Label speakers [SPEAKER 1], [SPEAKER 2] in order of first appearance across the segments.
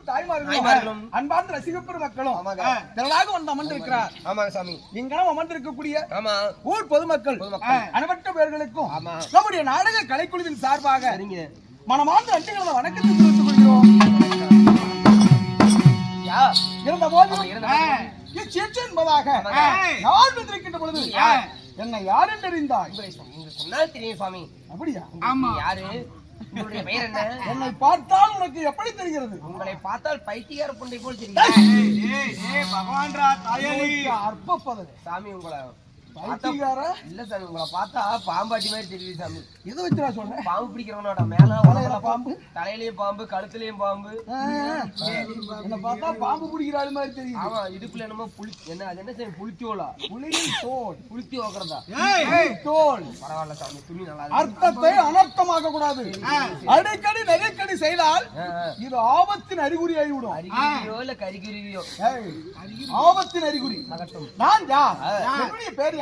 [SPEAKER 1] தாய்மார்களும் அன்பார்ந்த ரசிகப்பெரு மக்களும் திரளாக வந்து அமர்ந்திருக்கிறார்.
[SPEAKER 2] ஆமாங்க சாமி.
[SPEAKER 1] இங்கெல்லாம் அமர்ந்திருக்கக்கூடிய ஊர் பொதுமக்கள் அனைவற்ற பேர்களுக்கும் நம்முடைய நாடக கலைக்குழுவின் சார்பாக மனமார்ந்த நன்றிகளை வணக்கத்தை தெரிவித்துக் கொள்கிறோம். இருந்த போது என்பதாக யார் வந்திருக்கின்ற பொழுது என்னை யார் என்று அறிந்தாய்?
[SPEAKER 2] சொன்னால் தெரியும் சுவாமி.
[SPEAKER 1] அப்படியா?
[SPEAKER 2] யாரு? உங்களுடைய பெயர் என்ன?
[SPEAKER 1] என்னை பார்த்தால் உனக்கு எப்படி தெரிகிறது?
[SPEAKER 2] உங்களை பார்த்தால் பைத்தியார புண்டை போல் தெரியும்.
[SPEAKER 1] பகவான்ரா தாயலி அற்பப்பது
[SPEAKER 2] சாமி. உங்களை
[SPEAKER 1] இல்ல
[SPEAKER 2] சாமி, உங்களை பார்த்தா பாம்பாட்டி மாதிரி தெரியுது சாமி.
[SPEAKER 1] எதை வச்சுடா சொல்றேன்?
[SPEAKER 2] பாம்பு பிடிக்கிறவனோட மேல
[SPEAKER 1] பாம்பு,
[SPEAKER 2] தலையிலயும் பாம்பு, கழுத்துலயும் பாம்பு.
[SPEAKER 1] என்ன பார்த்தா பாம்பு பிடிக்கிற மாதிரி தெரியும்.
[SPEAKER 2] ஆமா, இடுப்புல என்னமோ என்ன அது என்ன சாமி? புளித்தோலா?
[SPEAKER 1] புளியின் தோல்.
[SPEAKER 2] புளித்தி ஓக்குறதா?
[SPEAKER 1] தோல்.
[SPEAKER 2] பரவாயில்ல சாமி, துணி நல்லா.
[SPEAKER 1] அர்த்தத்தை அனர்த்தமாக்க கூடாது. அடிக்கடி நெருக்கடி செய்தால் இது ஆபத்தின் அறிகுறி ஆகிவிடும்.
[SPEAKER 2] அறிகுறியோ இல்ல கரிகுருவியோ?
[SPEAKER 1] ஆபத்தின் அறிகுறி. நான் யார்? என்னுடைய பேர் என்ன?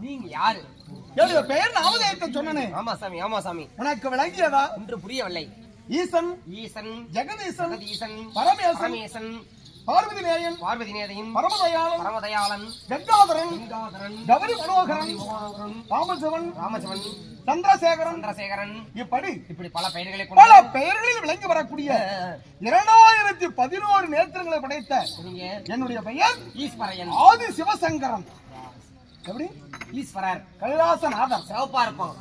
[SPEAKER 2] நீங்க யாரு?
[SPEAKER 1] என்னுடைய பெயர் நாமதேயத்தை சொன்னனே.
[SPEAKER 2] ஆமா சாமி, ஆமா சாமி.
[SPEAKER 1] உனக்கு விளங்கியதா?
[SPEAKER 2] ஒன்று புரியவில்லை.
[SPEAKER 1] ஈசன்,
[SPEAKER 2] ஈசன்,
[SPEAKER 1] ஜெகதீசன்,
[SPEAKER 2] ஜெகதீசன்,
[SPEAKER 1] பரமேசன்,
[SPEAKER 2] பரமேசன்,
[SPEAKER 1] பார்வதி நேயன்,
[SPEAKER 2] பார்வதி நேயன்,
[SPEAKER 1] பரமதயாளன்,
[SPEAKER 2] பரமதயாளன்,
[SPEAKER 1] கங்காதரன்,
[SPEAKER 2] கங்காதரன்,
[SPEAKER 1] கௌரி மனோகரன், ராமசிவன்,
[SPEAKER 2] ராமசிவன்,
[SPEAKER 1] சந்திரசேகரன்,
[SPEAKER 2] சந்திரசேகரன்,
[SPEAKER 1] இப்படி
[SPEAKER 2] பல பெயர்களை
[SPEAKER 1] பல பெயர்களில் விளங்கி வரக்கூடிய 2011 நேத்திரங்களை படைத்த என்னுடைய பெயர்
[SPEAKER 2] ஈஸ்வரன்,
[SPEAKER 1] ஆதி சிவசங்கரன். எப்படி?
[SPEAKER 2] ஈஸ்வரர்,
[SPEAKER 1] கைலாசநாதர்.
[SPEAKER 2] சிவப்பா இருப்பான்.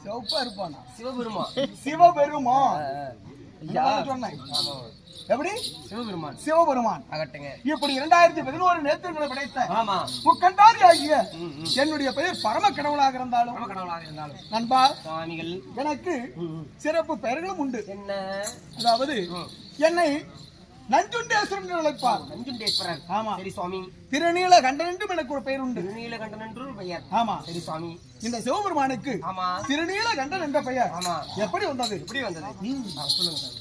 [SPEAKER 1] சிவப்பா இருப்பானா?
[SPEAKER 2] சிவபெருமான்.
[SPEAKER 1] சிவபெருமான் சொன்னேன். எப்படி?
[SPEAKER 2] சிவபெருமான்.
[SPEAKER 1] சிவபெருமான்
[SPEAKER 2] ஆகட்டுங்க.
[SPEAKER 1] இப்படி 2011 நேத்திரங்களை படைத்த
[SPEAKER 2] ஆமா
[SPEAKER 1] முக்கண்டாரி ஆகிய என்னுடைய பெயர் பரம கடவுளாக இருந்தாலும் நண்பா
[SPEAKER 2] சுவாமிகள் எனக்கு
[SPEAKER 1] சிறப்பு பெயர்களும் உண்டு.
[SPEAKER 2] என்ன?
[SPEAKER 1] அதாவது என்னை நஞ்சுண்டேஸ்வரன் என்று அழைப்பார்.
[SPEAKER 2] நஞ்சுண்டேஸ்வரன். ஆமா. சரி சுவாமி.
[SPEAKER 1] திருநீல கண்டன் என்றும் எனக்கு ஒரு பெயர் உண்டு.
[SPEAKER 2] திருநீல கண்டன் என்று ஒரு பெயர்.
[SPEAKER 1] ஆமா.
[SPEAKER 2] சரி சுவாமி.
[SPEAKER 1] இந்த சிவபெருமானுக்கு
[SPEAKER 2] ஆமா
[SPEAKER 1] திருநீல கண்டன் என்ற பெயர்
[SPEAKER 2] ஆமா
[SPEAKER 1] எப்படி வந்தது?
[SPEAKER 2] எப்படி வந்தது? சொல்லுங்க சார்.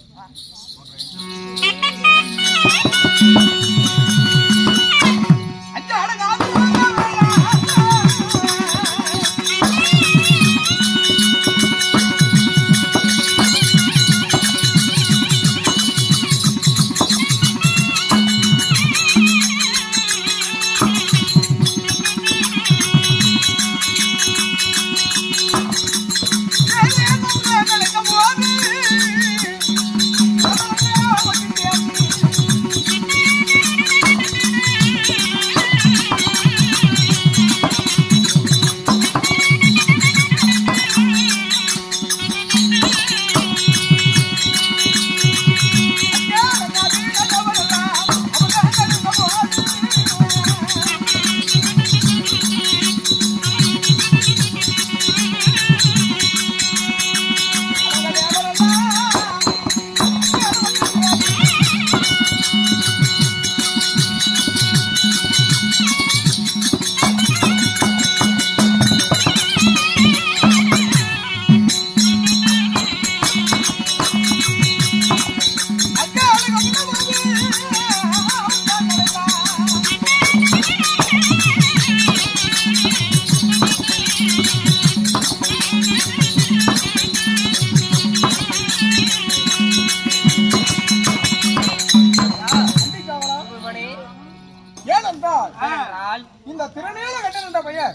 [SPEAKER 1] ஏனென்றால் இந்த திருநீல கண்டன் என்ற பெயர்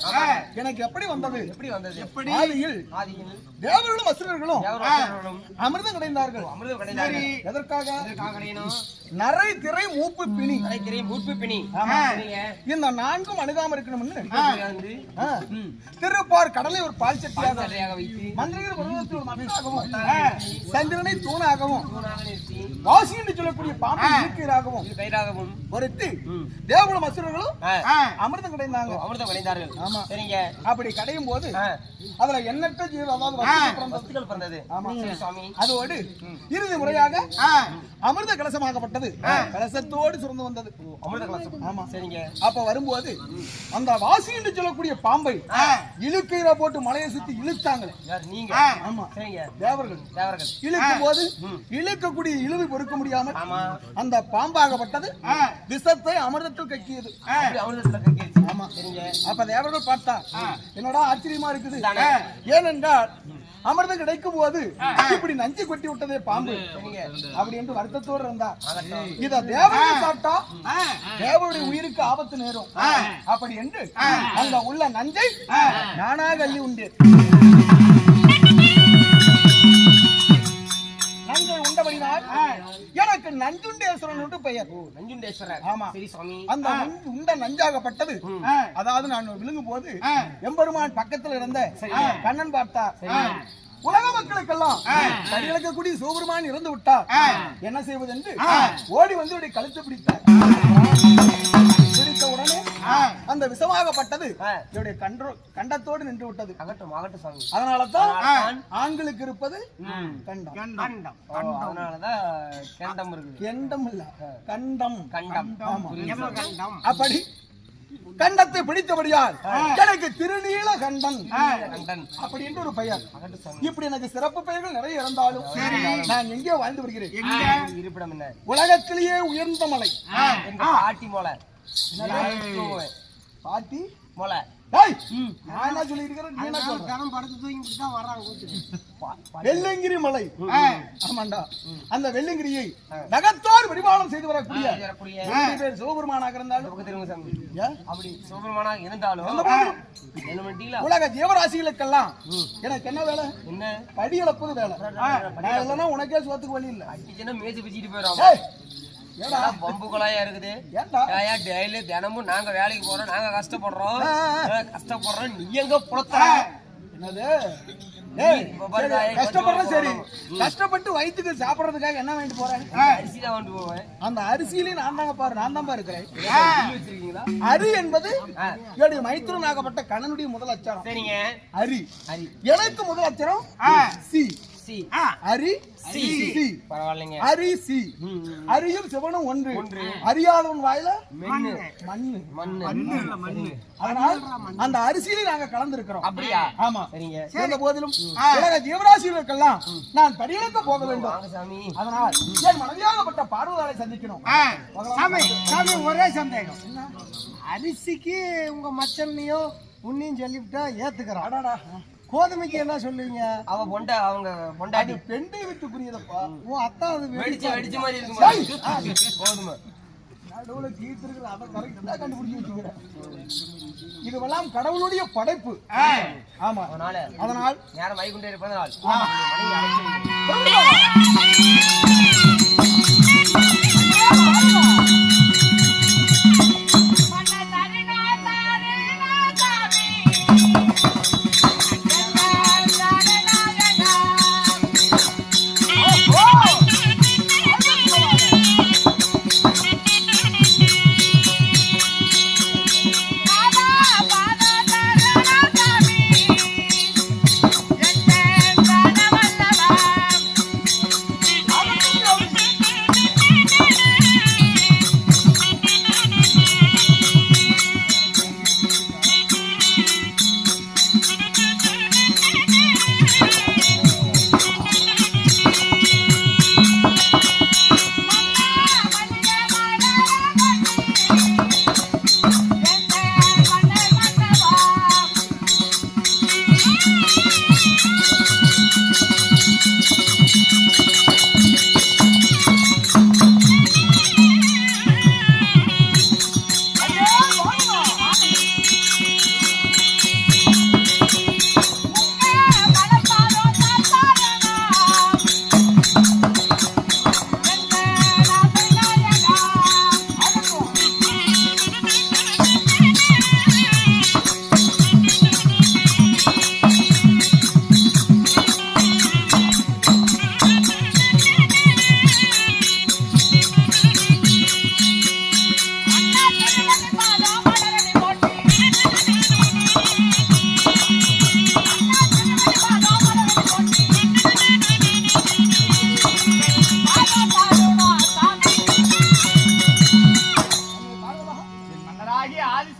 [SPEAKER 1] எனக்கு எப்படி வந்தது? எப்படி ஆதியில் தேவர்களும் அசுரர்களும் அமிர்தம் கிடைந்தார்கள். எதற்காக? நரை திரை மூப்பு பிணி. இந்த நான்கும் அணுகாம இருக்கணும்னு திருப்பார் கடலை ஒரு பால் சட்டியாக வைத்து மந்திரிகள் பருவத்தில் ஒரு மகனாகவும் சந்திரனை தூணாகவும் வாசி என்று சொல்லக்கூடிய பாம்பை இயற்கையாகவும் ஒருத்தி தேவர்களும் அசுரர்களும் அமிர்தம் கிடைந்தார்கள். ஆமா, சரிங்க. அப்படி கடையும் போது அதுல எண்ணற்ற ஜீவ வஸ்துக்கள் பிறந்தது. அதோடு இறுதி முறையாக அமிர்த கலசமாகப்பட்டது. கலசத்தோடு சுரந்து வந்தது அமிர்த கலசம். ஆமா, சரிங்க. அப்ப வரும்போது அந்த வாசி என்று சொல்லக்கூடிய பாம்பை இழுக்கையில போட்டு மலையை சுத்தி இழுத்தாங்களே நீங்க. ஆமா, சரிங்க. தேவர்கள் இழுக்கும் போது இழுக்கக்கூடிய இழுவை பொறுக்க முடியாமல் அந்த பாம்பாகப்பட்டது விஷத்தை அமிர்தத்தில் கக்கியது. ஆமா, சரிங்க. அப்ப தேவர்கள் பார்த்தா என்னடா ஆச்சரியமா இருக்குது. ஏனென்றால் அமிர்தம் கிடைக்கும் போது இப்படி நஞ்சு கொட்டி விட்டதே பாம்பு அப்படி என்று வருத்தத்தோடு இருந்தா. இத தேவர்கள் சாப்பிட்டா தேவருடைய உயிருக்கு ஆபத்து நேரும். அப்படி என்று அந்த உள்ள நஞ்சை நானாக அள்ளி உண்டேன். நஞ்சை உண்டபடினால் எனக்கு நஞ்சுண்டேஸ்வரன் என்று பெயர். நஞ்சுண்டேஸ்வரர். ஆமா, சரி சுவாமி. அந்த உண்ட நஞ்சாகப்பட்டது. அதாவது நான் விழுங்கும் போது எம்பெருமான் பக்கத்தில் இருந்த கண்ணன் பார்த்தார். உலக மக்களுக்கெல்லாம் இழக்கக்கூடிய சிவபெருமான் இறந்து விட்டார், என்ன செய்வது என்று ஓடி வந்து கழுத்து பிடித்தார். பிடித்த உடனே அந்த விஷமாகப்பட்டது இவருடைய கண்டத்தோடு நின்று விட்டது. அதனாலதான் ஆண்களுக்கு இருப்பது கண்டம். அப்படி கண்டத்தை பிடித்தபடியால் எனக்கு திருநீல கண்டன் அப்படி என்று ஒரு பெயர். இப்படி எனக்கு சிறப்பு பெயர்கள் நிறைய இருந்தாலும் நான் எங்கே வாழ்ந்து வருகிறேன்? உலகத்திலேயே உயர்ந்த மலை பாட்டி மலை. பாட்டி மலை வெள்ளங்கிரி மலை. ஆமாண்டா, அந்த வெள்ளங்கிரியை நகத்தோடு பரிபாலனம் செய்து வரக்கூடிய சிவபெருமானாக இருந்தாலும் உலக ஜீவராசிகளுக்கெல்லாம் எனக்கு என்ன வேலை? என்ன படி இழப்பது வேலை. இல்லைன்னா உனக்கே சோத்துக்கு வழி இல்லை. மேய்ச்சி பிச்சுட்டு போயிடும். பம்புகளாயா இருக்குது. தினமும் நாங்க வேலைக்கு போறோம், நாங்க கஷ்டப்படுறோம். நீ எங்க புலத்த கஷ்டப்படுறோம். சரி, கஷ்டப்பட்டு வயிற்றுக்கு சாப்பிடறதுக்காக என்ன வாங்கிட்டு போறேன்? அரிசி தான் வாங்கிட்டு போவேன். அந்த அரிசியிலையும் நான் தாங்க பாரு, நான் தான் இருக்கிறேன். அரி என்பது என்னுடைய மைத்துரன் ஆகப்பட்ட கண்ணனுடைய முதல் அச்சரம். சரிங்க. அரி எனக்கு முதல் அச்சரம் சி. அரி சி. பரவாயில்லைங்க. அரி சி. அரியும் சிவனும் ஒன்று. அறியாதவன் வாயில மண்ணு. அதனால் அந்த அரிசியில நாங்க கலந்திருக்கிறோம். அப்படியா? ஆமா, சரிங்க. இருந்த போதிலும் உலக ஜீவராசிகளுக்கெல்லாம் நான் படியிழக்க போக வேண்டும். அதனால் என் மனைவியாகப்பட்ட பார்வதாலை சந்திக்கணும். ஒரே சந்தேகம், அரிசிக்கு உங்க மச்சன்னையும் உன்னையும் சொல்லிவிட்டா ஏத்துக்கிறான். கோதுமைக்கு என்ன சொல்லுவீங்க? அவ அவங்க பொண்டாட்டி பெண்டை விட்டுக்குரியதப்பா. ஓ அத்தா, அது வெடிச்ச மாதிரி இருக்கு கோதுமை. நடுவுல தீர்த்திருக்கிற அதை கரெக்டா கண்டுபிடிச்சு வச்சுக்கிறேன். இதுவெல்லாம் கடவுளுடைய படைப்பு. ஆமா, அதனால் நேரம் வைகுண்டே இருப்பதனால்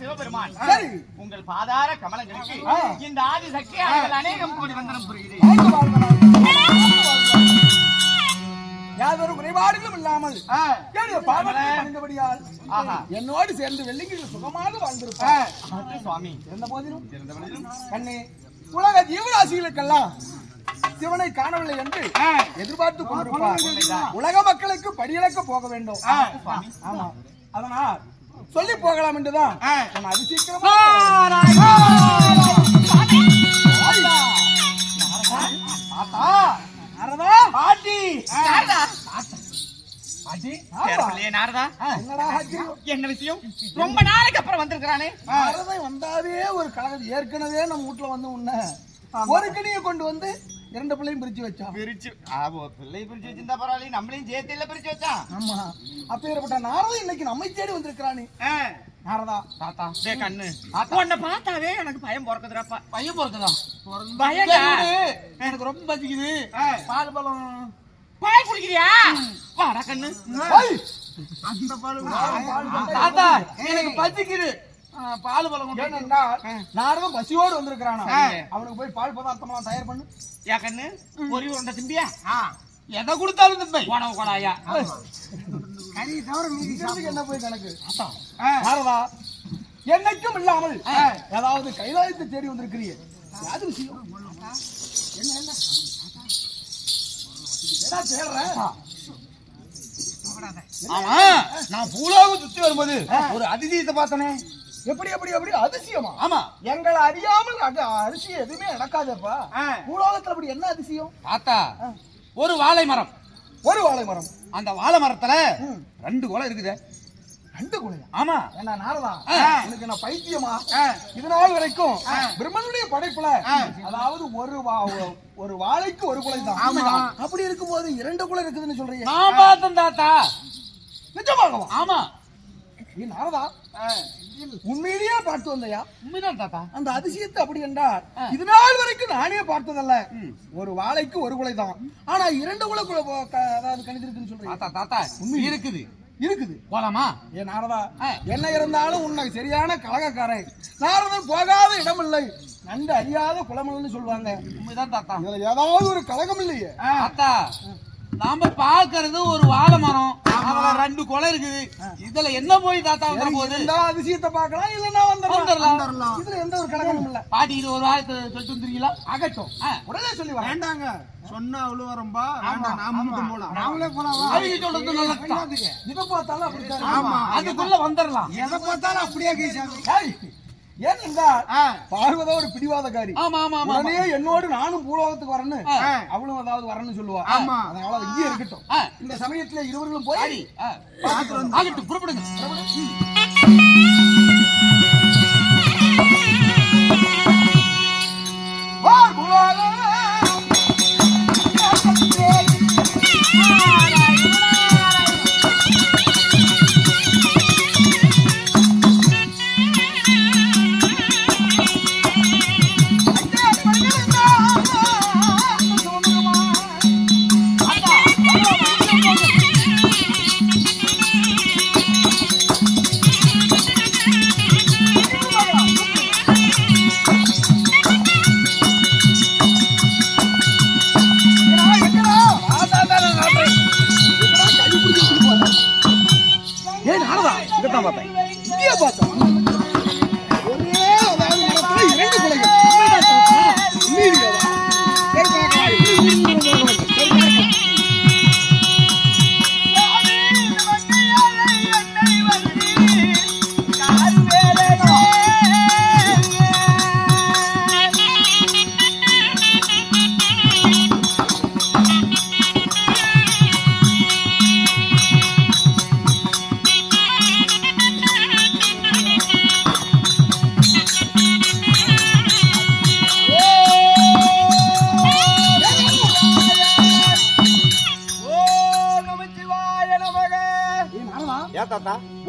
[SPEAKER 3] சிவபெருமான்
[SPEAKER 1] சரி
[SPEAKER 3] உங்கள் பாதார கமலங்களுக்கு இந்த ஆதிசக்தி அநேகம் கோடி வந்தனம் புரியுது.
[SPEAKER 1] யாதொரு குறைபாடுகளும் இல்லாமல் என்னோடு சேர்ந்து வெள்ளிங்கில் சுகமாக வாழ்ந்திருப்பார்
[SPEAKER 3] சுவாமி.
[SPEAKER 1] இருந்த போதிலும் கண்ணே உலக ஜீவராசிகளுக்கெல்லாம் சிவனை காணவில்லை என்று எதிர்பார்த்து கொண்டிருப்பார். உலக மக்களுக்கு படியிழக்க போக வேண்டும். ஆமா, அதனால் சொல்லி போகலாம் என்றுதான் அது சீக்கிரமா
[SPEAKER 3] என்ன விஷயம்? ரொம்ப நாளைக்கு அப்புறம் வந்திருக்கானே.
[SPEAKER 1] வந்தாவே ஒரு கழகம் ஏற்கனவே நம்ம வீட்டுல வந்து உன்ன ஒரு கனியை கொண்டு வந்து 2 பிள்ளையும் பிரிச்சு வச்சான்.
[SPEAKER 3] பிள்ளை பிரிச்சு வச்சிருந்தா பரவாயில்ல, நம்மளையும் சேர்த்துல பிரிச்சு வச்சான்.
[SPEAKER 1] ஆமா, அப்பேற்பட்ட நாரதா இன்னைக்கு நம்மை தேடி வந்திருக்கிறானே. நாரதா
[SPEAKER 3] தாத்தா கண்ணு உன்னை பார்த்தாவே எனக்கு பயம் பிறக்குதுடாப்பா.
[SPEAKER 2] பையன் பிறக்குதா?
[SPEAKER 1] எனக்கு ரொம்ப பசிக்குது. பால் பழம்
[SPEAKER 3] பால் குடிக்கிறியா? வாடா கண்ணு.
[SPEAKER 1] அந்த பால்
[SPEAKER 2] தாத்தா எனக்கு பசிக்குது, பால் பழம்.
[SPEAKER 1] நாரதம் பசியோடு வந்திருக்கிறானா, அவனுக்கு போய் பால் பதார்த்தம் தயார் பண்ணு.
[SPEAKER 3] யா கண்ணு ஒரு உருண்டை திம்பியா?
[SPEAKER 2] எதை கொடுத்தாலும் திம்பை.
[SPEAKER 3] உணவு கூடாயா?
[SPEAKER 1] கறி தவிர மீதி என்ன போய் கணக்கு. நாரதா என்னைக்கும் இல்லாமல் ஏதாவது கைலாயத்தை தேடி வந்திருக்கிறீ, அது விஷயம் என்ன? என்ன
[SPEAKER 2] நான் பூலோகம் சுத்தி வரும்போது ஒரு அதிசயத்தை பார்த்தனே.
[SPEAKER 1] எப்படி எப்படி எப்படி அதிசயமா?
[SPEAKER 2] ஆமா,
[SPEAKER 1] எங்களை அறியாமல் அதிசயம் எதுவுமே நடக்காதப்பா. பூலோகத்துல அப்படி என்ன அதிசயம்?
[SPEAKER 2] தாத்தா ஒரு வாழை மரம்.
[SPEAKER 1] ஒரு வாழை மரம்.
[SPEAKER 2] அந்த வாழை மரத்துல 2 குலை இருக்குது.
[SPEAKER 1] 2 குலையா?
[SPEAKER 2] ஆமா.
[SPEAKER 1] என்ன நாரதா எனக்கு நான் பைத்தியமா? இது நாள் வரைக்கும் பிரம்மனுடைய படைப்புல அதாவது ஒரு வாழைக்கு ஒரு குலை தான். அப்படி இருக்கும்போது 2 குலை இருக்குதுன்னு சொல்றீங்க?
[SPEAKER 2] நான் பார்த்தேன் தாத்தா.
[SPEAKER 1] நிஜமாகவா?
[SPEAKER 2] ஆமா.
[SPEAKER 1] நீ நாரதா உண்மையிலேயே பார்த்து வந்தையா?
[SPEAKER 2] உண்மைதான் தாத்தா.
[SPEAKER 1] அந்த அதிசயத்தை அப்படி என்றால் இது நாள் வரைக்கும் நானே பார்த்ததல்ல. ஒரு வாழைக்கு ஒரு குலை தான், ஆனா 2 குலை அதாவது கணிதிருக்குன்னு சொல்றீங்க?
[SPEAKER 2] தாத்தா தாத்தா உண்மை இருக்குது.
[SPEAKER 1] இருக்குது.
[SPEAKER 2] போலாமா?
[SPEAKER 1] ஏ நாரதா, என்ன இருந்தாலும் உன்னை சரியான கழகக்காரன். நாரதன் போகாத இடம் இல்லை, நண்டு அறியாத குளமல்னு சொல்லுவாங்க.
[SPEAKER 2] உண்மைதான் தாத்தா.
[SPEAKER 1] இதுல ஏதாவது ஒரு கழகம் இல்லையே
[SPEAKER 2] தாத்தா. நாம பாக்குறது ஒரு வாழை மரம், அதுல 2 குலை இருக்குது. இதுல என்ன போய் தாத்தா வந்தா போகுது?
[SPEAKER 1] இந்த அதிசயத்தை பார்க்கலாம், இல்லன்னா வந்துடலாம். இதுல எந்த ஒரு கழகமும் இல்ல.
[SPEAKER 2] பாட்டி இது ஒரு வாரத்தை சொல்லிட்டு வந்துருக்கீங்களா?
[SPEAKER 1] ஆகட்டும், உடனே சொல்லி வேண்டாங்க. சொன்னா அவ்வளவு வரம்பா வேண்டாம், நாம போலாம். நாமளே போலாம்.
[SPEAKER 2] அவங்க சொல்றது நல்லது.
[SPEAKER 1] இதை பார்த்தாலும் அப்படித்தான்.
[SPEAKER 2] அதுக்குள்ள வந்துடலாம்.
[SPEAKER 1] எதை பார்த்தாலும் அப்படியே கேசாமி. ஏனென்றால் பார்வதா ஒரு பிடிவாதக்காரி. உடனே என்னோடு நானும் பூலோகத்துக்கு வரணும், அவளும் அதாவது வரணும்னு சொல்லுவா. அதனால இங்கே இருக்கட்டும். இந்த சமயத்துல இருவர்களும் போய்
[SPEAKER 2] ஆகட்டும், புறப்படுங்க.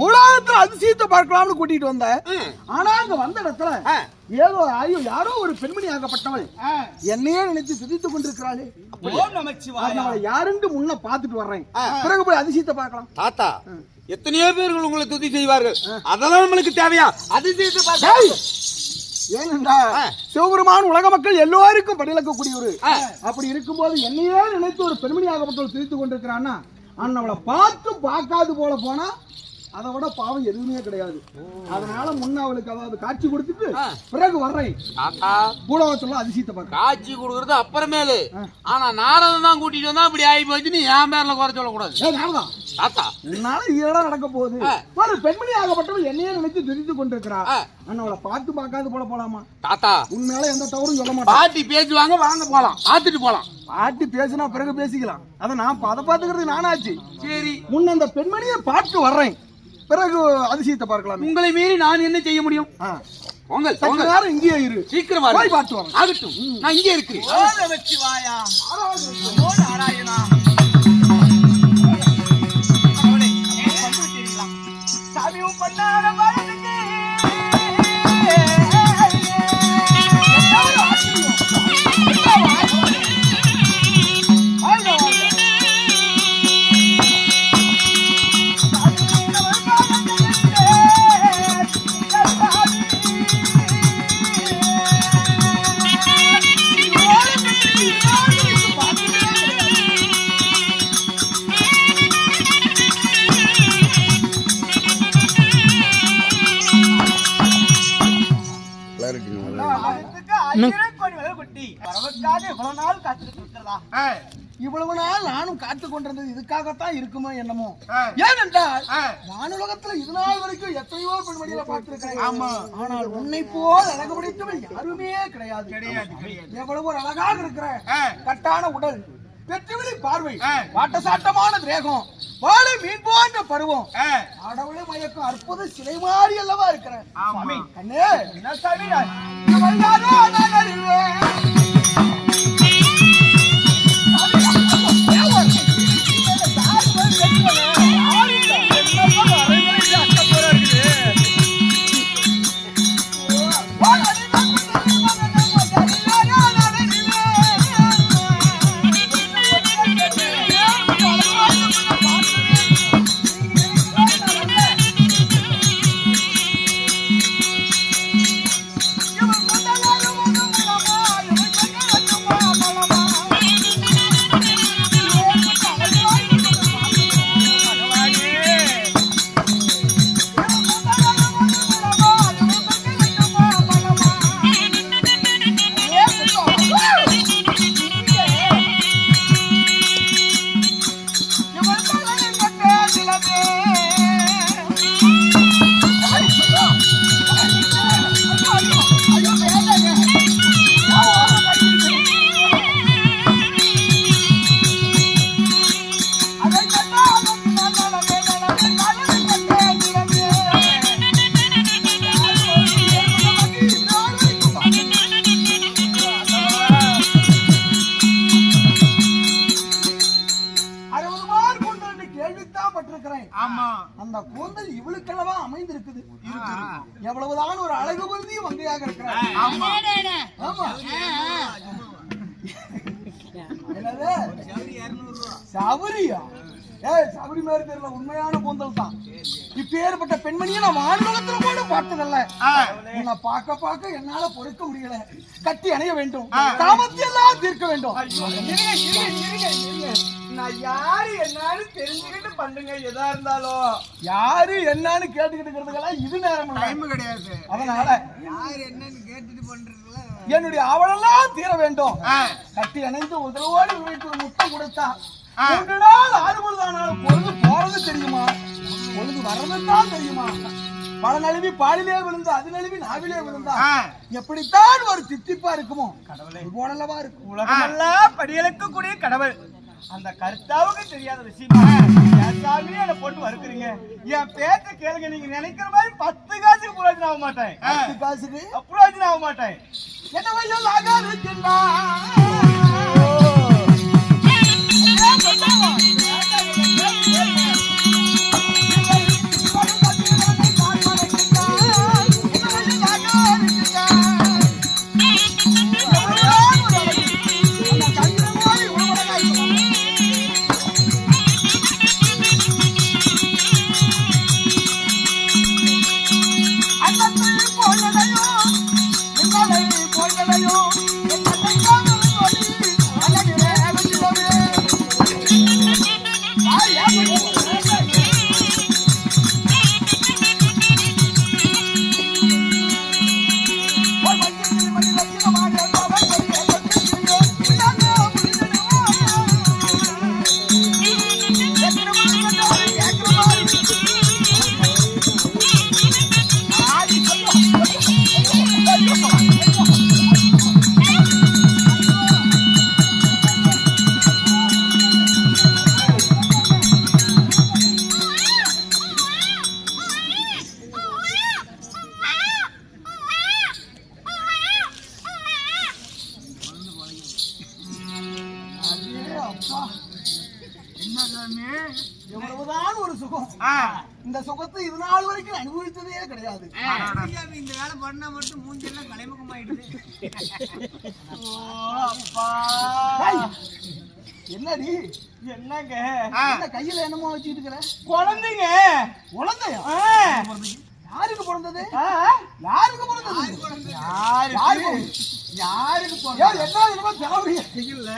[SPEAKER 1] உலகத்துல அதிசயத்தை பார்க்கலாம்னு கூட்டிட்டு வந்த, ஆனா அங்க வந்த இடத்துல ஏதோ யாரோ ஒரு பெண்மணி ஆகப்பட்டவள் என்னையே நினைத்து துதித்துக் கொண்டிருக்கிறாளே. யாருன்னு முன்ன பாத்துட்டு வர்றேன், பிறகு போய் அதிசயத்தை பார்க்கலாம்.
[SPEAKER 3] தாத்தா
[SPEAKER 2] எத்தனையோ பேர்கள் உங்களை துதி செய்வார்கள். அதெல்லாம் நம்மளுக்கு தேவையா? அதிசயத்தை பார்க்க
[SPEAKER 1] ஏனென்றா சிவபெருமான் உலக மக்கள் எல்லோருக்கும் படியிழக்கக்கூடியவர். அப்படி இருக்கும்போது என்னையே நினைத்து ஒரு பெருமணியாகப்பட்டவள் சிரித்துக் கொண்டிருக்கிறான்னா அண்ணவளை பார்த்து பார்க்காது போல போனா அதை விட பாவம் எதுவுமே கிடையாது. அதனால முன்ன அவளுக்கு அதாவது காட்சி கொடுத்துட்டு பிறகு வர்றேன் பூலோகத்துல அதிசயத்தை பார்க்க.
[SPEAKER 2] காட்சி கொடுக்கறது அப்புறமேலு. ஆனா நாரதன் தான் கூட்டிட்டு வந்தா அப்படி ஆகி போச்சுன்னு என் பேர்ல குறை சொல்லக்கூடாது. தாத்தா
[SPEAKER 1] உன்னால இதெல்லாம் நடக்க போகுது. ஒரு பெண்மணி ஆகப்பட்டவள் என்னையே நினைத்து தெரிந்து கொண்டிருக்கிறா. அண்ணவளை பார்த்து பார்க்காது போல போலாமா?
[SPEAKER 2] தாத்தா
[SPEAKER 1] உன்னால எந்த தவறும் சொல்ல மாட்டேன்.
[SPEAKER 2] பாட்டி பேசுவாங்க, வாங்க போலாம், பார்த்துட்டு போலாம்.
[SPEAKER 1] பாட்டி பேசினா பிறகு பேசிக்கலாம். அதை நான் அதை பார்த்துக்கிறது நானாச்சு.
[SPEAKER 2] சரி,
[SPEAKER 1] முன்ன அந்த பெண்மணியை பார்த்து வர்றேன், பிறகு அதிசயத்தை பார்க்கலாம்.
[SPEAKER 2] உங்களை மீறி நான் என்ன செய்ய முடியும்?
[SPEAKER 1] உங்க நேரம் இங்கேயே இரு,
[SPEAKER 2] சீக்கிரம் போய் பார்த்து வரேன். ஆகட்டும், நான் இங்கே இருக்கிறேன்.
[SPEAKER 1] இவ்வளவு நாள் நானும் காத்து கொண்டிருந்தது இதுக்காகத்தான் இருக்குமோ என்னமோ. ஏனென்றால் வானுலகத்துல இது நாள் வரைக்கும் எத்தனையோ பெண்மணிகளை பார்த்திருக்கிறேன். ஆனால் உன்னை போல் அழகு படைத்தவள் யாருமே கிடையாது. எவ்வளவு ஒரு அழகாக இருக்கிற கட்டான உடல், வெற்றிவிழி பார்வை, வாட்டசாட்டமான தேகம், வாழை மீன் போன்ற பருவம், கடவுளை மயக்கும் அற்புத சிலை மாறி அல்லவா இருக்கிறேன். கண்ணே அந்த கூந்தல் இவளுக்கெல்லவா அமைந்திருக்குது. எவ்வளவுதான் ஒரு அழகு பொருந்திய மங்கையாக இருக்கிறார். சபரியா? சபரி மாதிரி தெரியல, உண்மையான கூந்தல் தான். இப்பேற்பட்ட பெண்மணியை நான் வானுலகத்துல கூட பார்த்ததல்ல. உன்னை பார்க்க பார்க்க என்னால பொறுக்க முடியல. கட்டி அணைய வேண்டும், காமத்தை எல்லாம் தீர்க்க வேண்டும். நான் யாரு என்னன்னு தெரிஞ்சுக்கிட்டு பண்ணுங்க. எதா இருந்தாலும் யாரு என்னன்னு கேட்டுக்கிட்டு இருக்கிறதுக்கெல்லாம் இது நேரம் டைம் கிடையாது. அதனால யாரு என்னன்னு கேட்டுட்டு பண்றதுல என்னுடைய அவளெல்லாம் தீர வேண்டும். கட்டி அணைந்து உதவோடு வீட்டுக்கு முத்தம் கொடுத்தா 3 நாள் 6 பொழுதானாலும் பொழுது போறது தெரியுமா, பொழுது வர்றதுதான் தெரியுமா. பல நழுவி பாலிலே விழுந்தா, அது நழுவி நாவிலே விழுந்தா எப்படித்தான் ஒரு தித்திப்பா இருக்குமோ கடவுளை போலவா இருக்கும். உலகமெல்லாம் படியெழுக்கக்கூடிய கடவுள் அந்த கருத்தாவுக்கு தெரியாத விஷயமா சாமியே என்ன போட்டு வறுக்குறீங்க. என் பேச்ச கேளுங்க. நீங்க நினைக்கிற மாதிரி 10 காசுக்கு புரோஜனம் ஆக மாட்டேன். 10 காசுக்கு புரோஜனம் ஆக மாட்டேன். என்ன வயல் ஆகாதுன்னா நாள் வரைக்கும் அனுபவித்ததே கிடையாது.
[SPEAKER 3] இந்த வேலை பண்ணா மட்டும் மூஞ்செல்லாம் கலைமுகம் ஆயிடுது.
[SPEAKER 1] என்னடி
[SPEAKER 3] என்னங்க
[SPEAKER 1] என்ன கையில என்னமோ வச்சுட்டு இருக்கிற?
[SPEAKER 3] குழந்தைங்க.
[SPEAKER 1] குழந்தையா? யாருக்கு பிறந்தது? யாருக்கு பிறந்தது?
[SPEAKER 3] இல்ல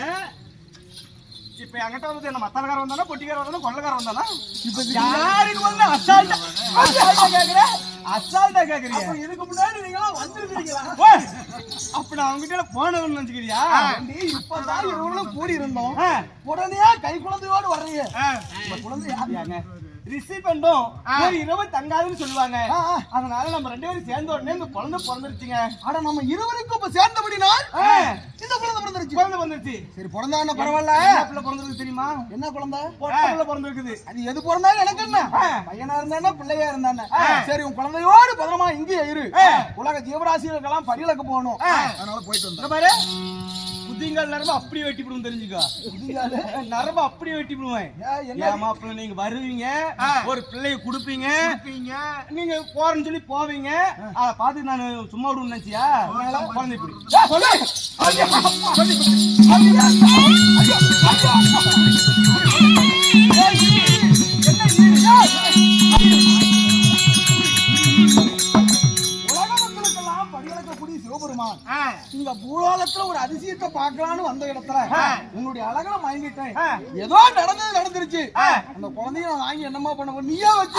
[SPEAKER 3] இப்ப என்கிட்ட வந்து என்ன மத்தலக்காரன் வந்தானா, பொட்டிக்காரன் வந்தானா, கொள்ளக்காரன் வந்தானா? இப்ப யாருக்கு வந்து அசால்ட்டா கேக்குறீங்க?
[SPEAKER 1] இதுக்கு முன்னாடி நீங்க வந்திருக்கீங்களா?
[SPEAKER 3] அப்ப நான் அவங்ககிட்ட போனவன்னு நினைச்சுக்கிறியா?
[SPEAKER 1] இப்பதான் இவங்களும் கூடி இருந்தோம், உடனே கை குழந்தையோடு வர்றீங்க. குழந்தை யாருங்க?
[SPEAKER 3] ரிஷி பண்டும் ஒரு இரவு தங்காதுன்னு சொல்லுவாங்க. அதனால நம்ம 2 பேரும் சேர்ந்த உடனே இந்த குழந்தை பிறந்துருச்சுங்க.
[SPEAKER 1] ஆனா நம்ம இருவருக்கும் இப்ப சேர்ந்தபடினால் இந்த குழந்தை பிறந்துருச்சு.
[SPEAKER 3] குழந்தை பிறந்துருச்சு.
[SPEAKER 1] சரி, பிறந்தா என்ன பரவாயில்ல.
[SPEAKER 3] பிள்ளை பிறந்திருக்கு தெரியுமா?
[SPEAKER 1] என்ன குழந்தை?
[SPEAKER 3] பொட்டை பிள்ளை பிறந்திருக்குது.
[SPEAKER 1] அது எது பிறந்தாலும் எனக்கு என்ன, பையனா இருந்தானே பிள்ளையா இருந்தானே. சரி, உன் குழந்தையோடு பத்திரமா இங்கே இரு. உலக ஜீவராசிகளுக்கெல்லாம் படியிலக்க போகணும். அதனால போயிட்டு வந்தேன்.
[SPEAKER 3] பாரு, புத்திங்கால் நரம்பு அப்படியே வெட்டி விடுவோம் தெரிஞ்சுக்கோ. நரம்பு அப்படியே வெட்டி விடுவேன். மாப்பிள்ள நீங்க வருவீங்க, ஒரு பிள்ளைய குடுப்பீங்க, நீங்க போறேன்னு சொல்லி போவீங்க. அத பார்த்து நான் சும்மா விடுவேன் நினைச்சியா? குழந்தை இப்படி
[SPEAKER 1] இந்த பூலோகத்துல ஒரு அதிசயத்தை பார்க்கலான்னு வந்த இடத்துல உன்னுடைய அழகுல மயங்கிட்டேன். ஏதோ நடந்துருச்சு. அந்த குழந்தைய நான் வாங்கி என்னமா பண்ண, நீயா வச்சு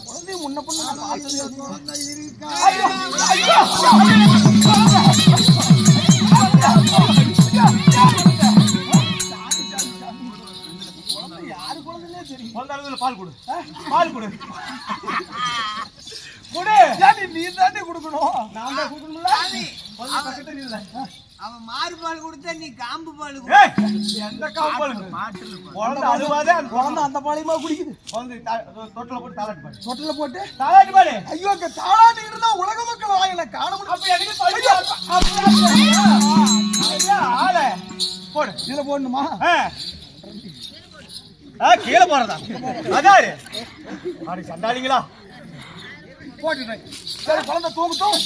[SPEAKER 1] குழந்தைய முன்ன பண்ண யாரு குழந்தையே தெரியும்.
[SPEAKER 3] பால் கொடு, பால் கொடு,
[SPEAKER 1] நீ தானே கொடுக்கணும்.
[SPEAKER 3] நான் தான் கொடுக்கணும்ல.
[SPEAKER 4] அவன் மாறு பால் கொடுத்தா நீ காம்பு பால்
[SPEAKER 3] எந்த காம்பு பால்? குழந்தை அழுவாதே, அந்த
[SPEAKER 1] குழந்தை அந்த பாலையுமா குடிக்குது.
[SPEAKER 3] குழந்தை தொட்டில போட்டு தாளாட்டு பாடு,
[SPEAKER 1] தொட்டில போட்டு
[SPEAKER 3] தாளாட்டு பாடு.
[SPEAKER 1] ஐயோ, அங்க தாளாட்டு இருந்தா உலக மக்கள் வாயில காண முடியும்.
[SPEAKER 3] ஆளை போடு,
[SPEAKER 1] இதுல போடணுமா?
[SPEAKER 3] கீழே போறதா? அதாரு அப்படி சண்டாளிங்களா
[SPEAKER 1] போட்டுட்டேன். சரி, குழந்தை தூங்கட்டும்.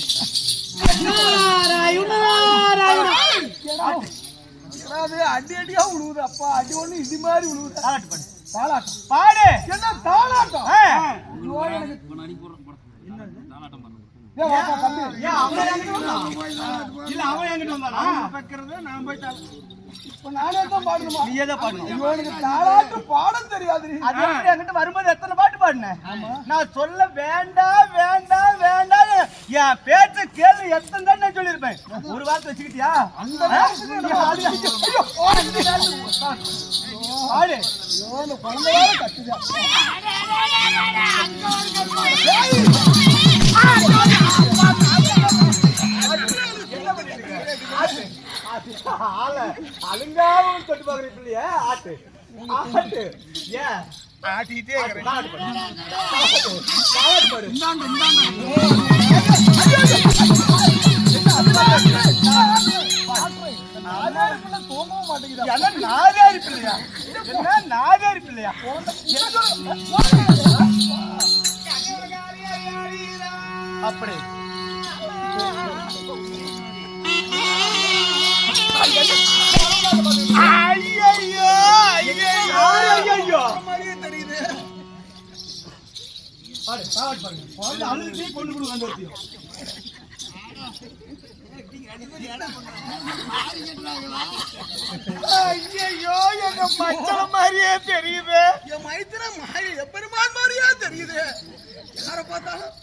[SPEAKER 1] அடி அடியா உழுவுது. அப்பா, அடி ஒண்ணு இடி மாதிரி உழுவுது.
[SPEAKER 3] தாளாட்டு பாடு,
[SPEAKER 1] தாளாட்டம்
[SPEAKER 3] பாடு.
[SPEAKER 1] என்ன தாளாட்டம்? நானே தான் பாடணுமா?
[SPEAKER 3] நீயே தான் பாடணும்.
[SPEAKER 1] எனக்கு தாளாட்டு பாடம் தெரியாது.
[SPEAKER 3] அது எப்படி என்கிட்ட வரும்போது எத்தனை பாட்டு பாடினேன்? நான் சொல்ல வேண்டாம் வேண்டாம் வேண்டாம், என் பேச்ச கேள்வி எத்தனை தான் நான் சொல்லியிருப்பேன். ஒரு வார்த்தை வச்சுக்கிட்டியா?
[SPEAKER 1] அந்த
[SPEAKER 3] பாடு.
[SPEAKER 1] குழந்தையோட கத்துதா.
[SPEAKER 3] அலுங்காவும் தொட்டு பாக்குற பிள்ளைய ஆட்டு ஆட்டு ஏன்
[SPEAKER 1] ஆட்டிட்டே தோணவும் மாட்டேங்குது.
[SPEAKER 3] நாதாரி பிள்ளையா? என்ன நாதாரி பிள்ளையா? அப்படி
[SPEAKER 1] தெரியுது.
[SPEAKER 3] கொண்டு கொடுக்க ஐயோ, எங்க மச்சள மாதிரியே தெரியுது.
[SPEAKER 1] என் மைத்திர மாறி எப்பெருமான் மாதிரியே தெரியுது. யார பார்த்தாலும்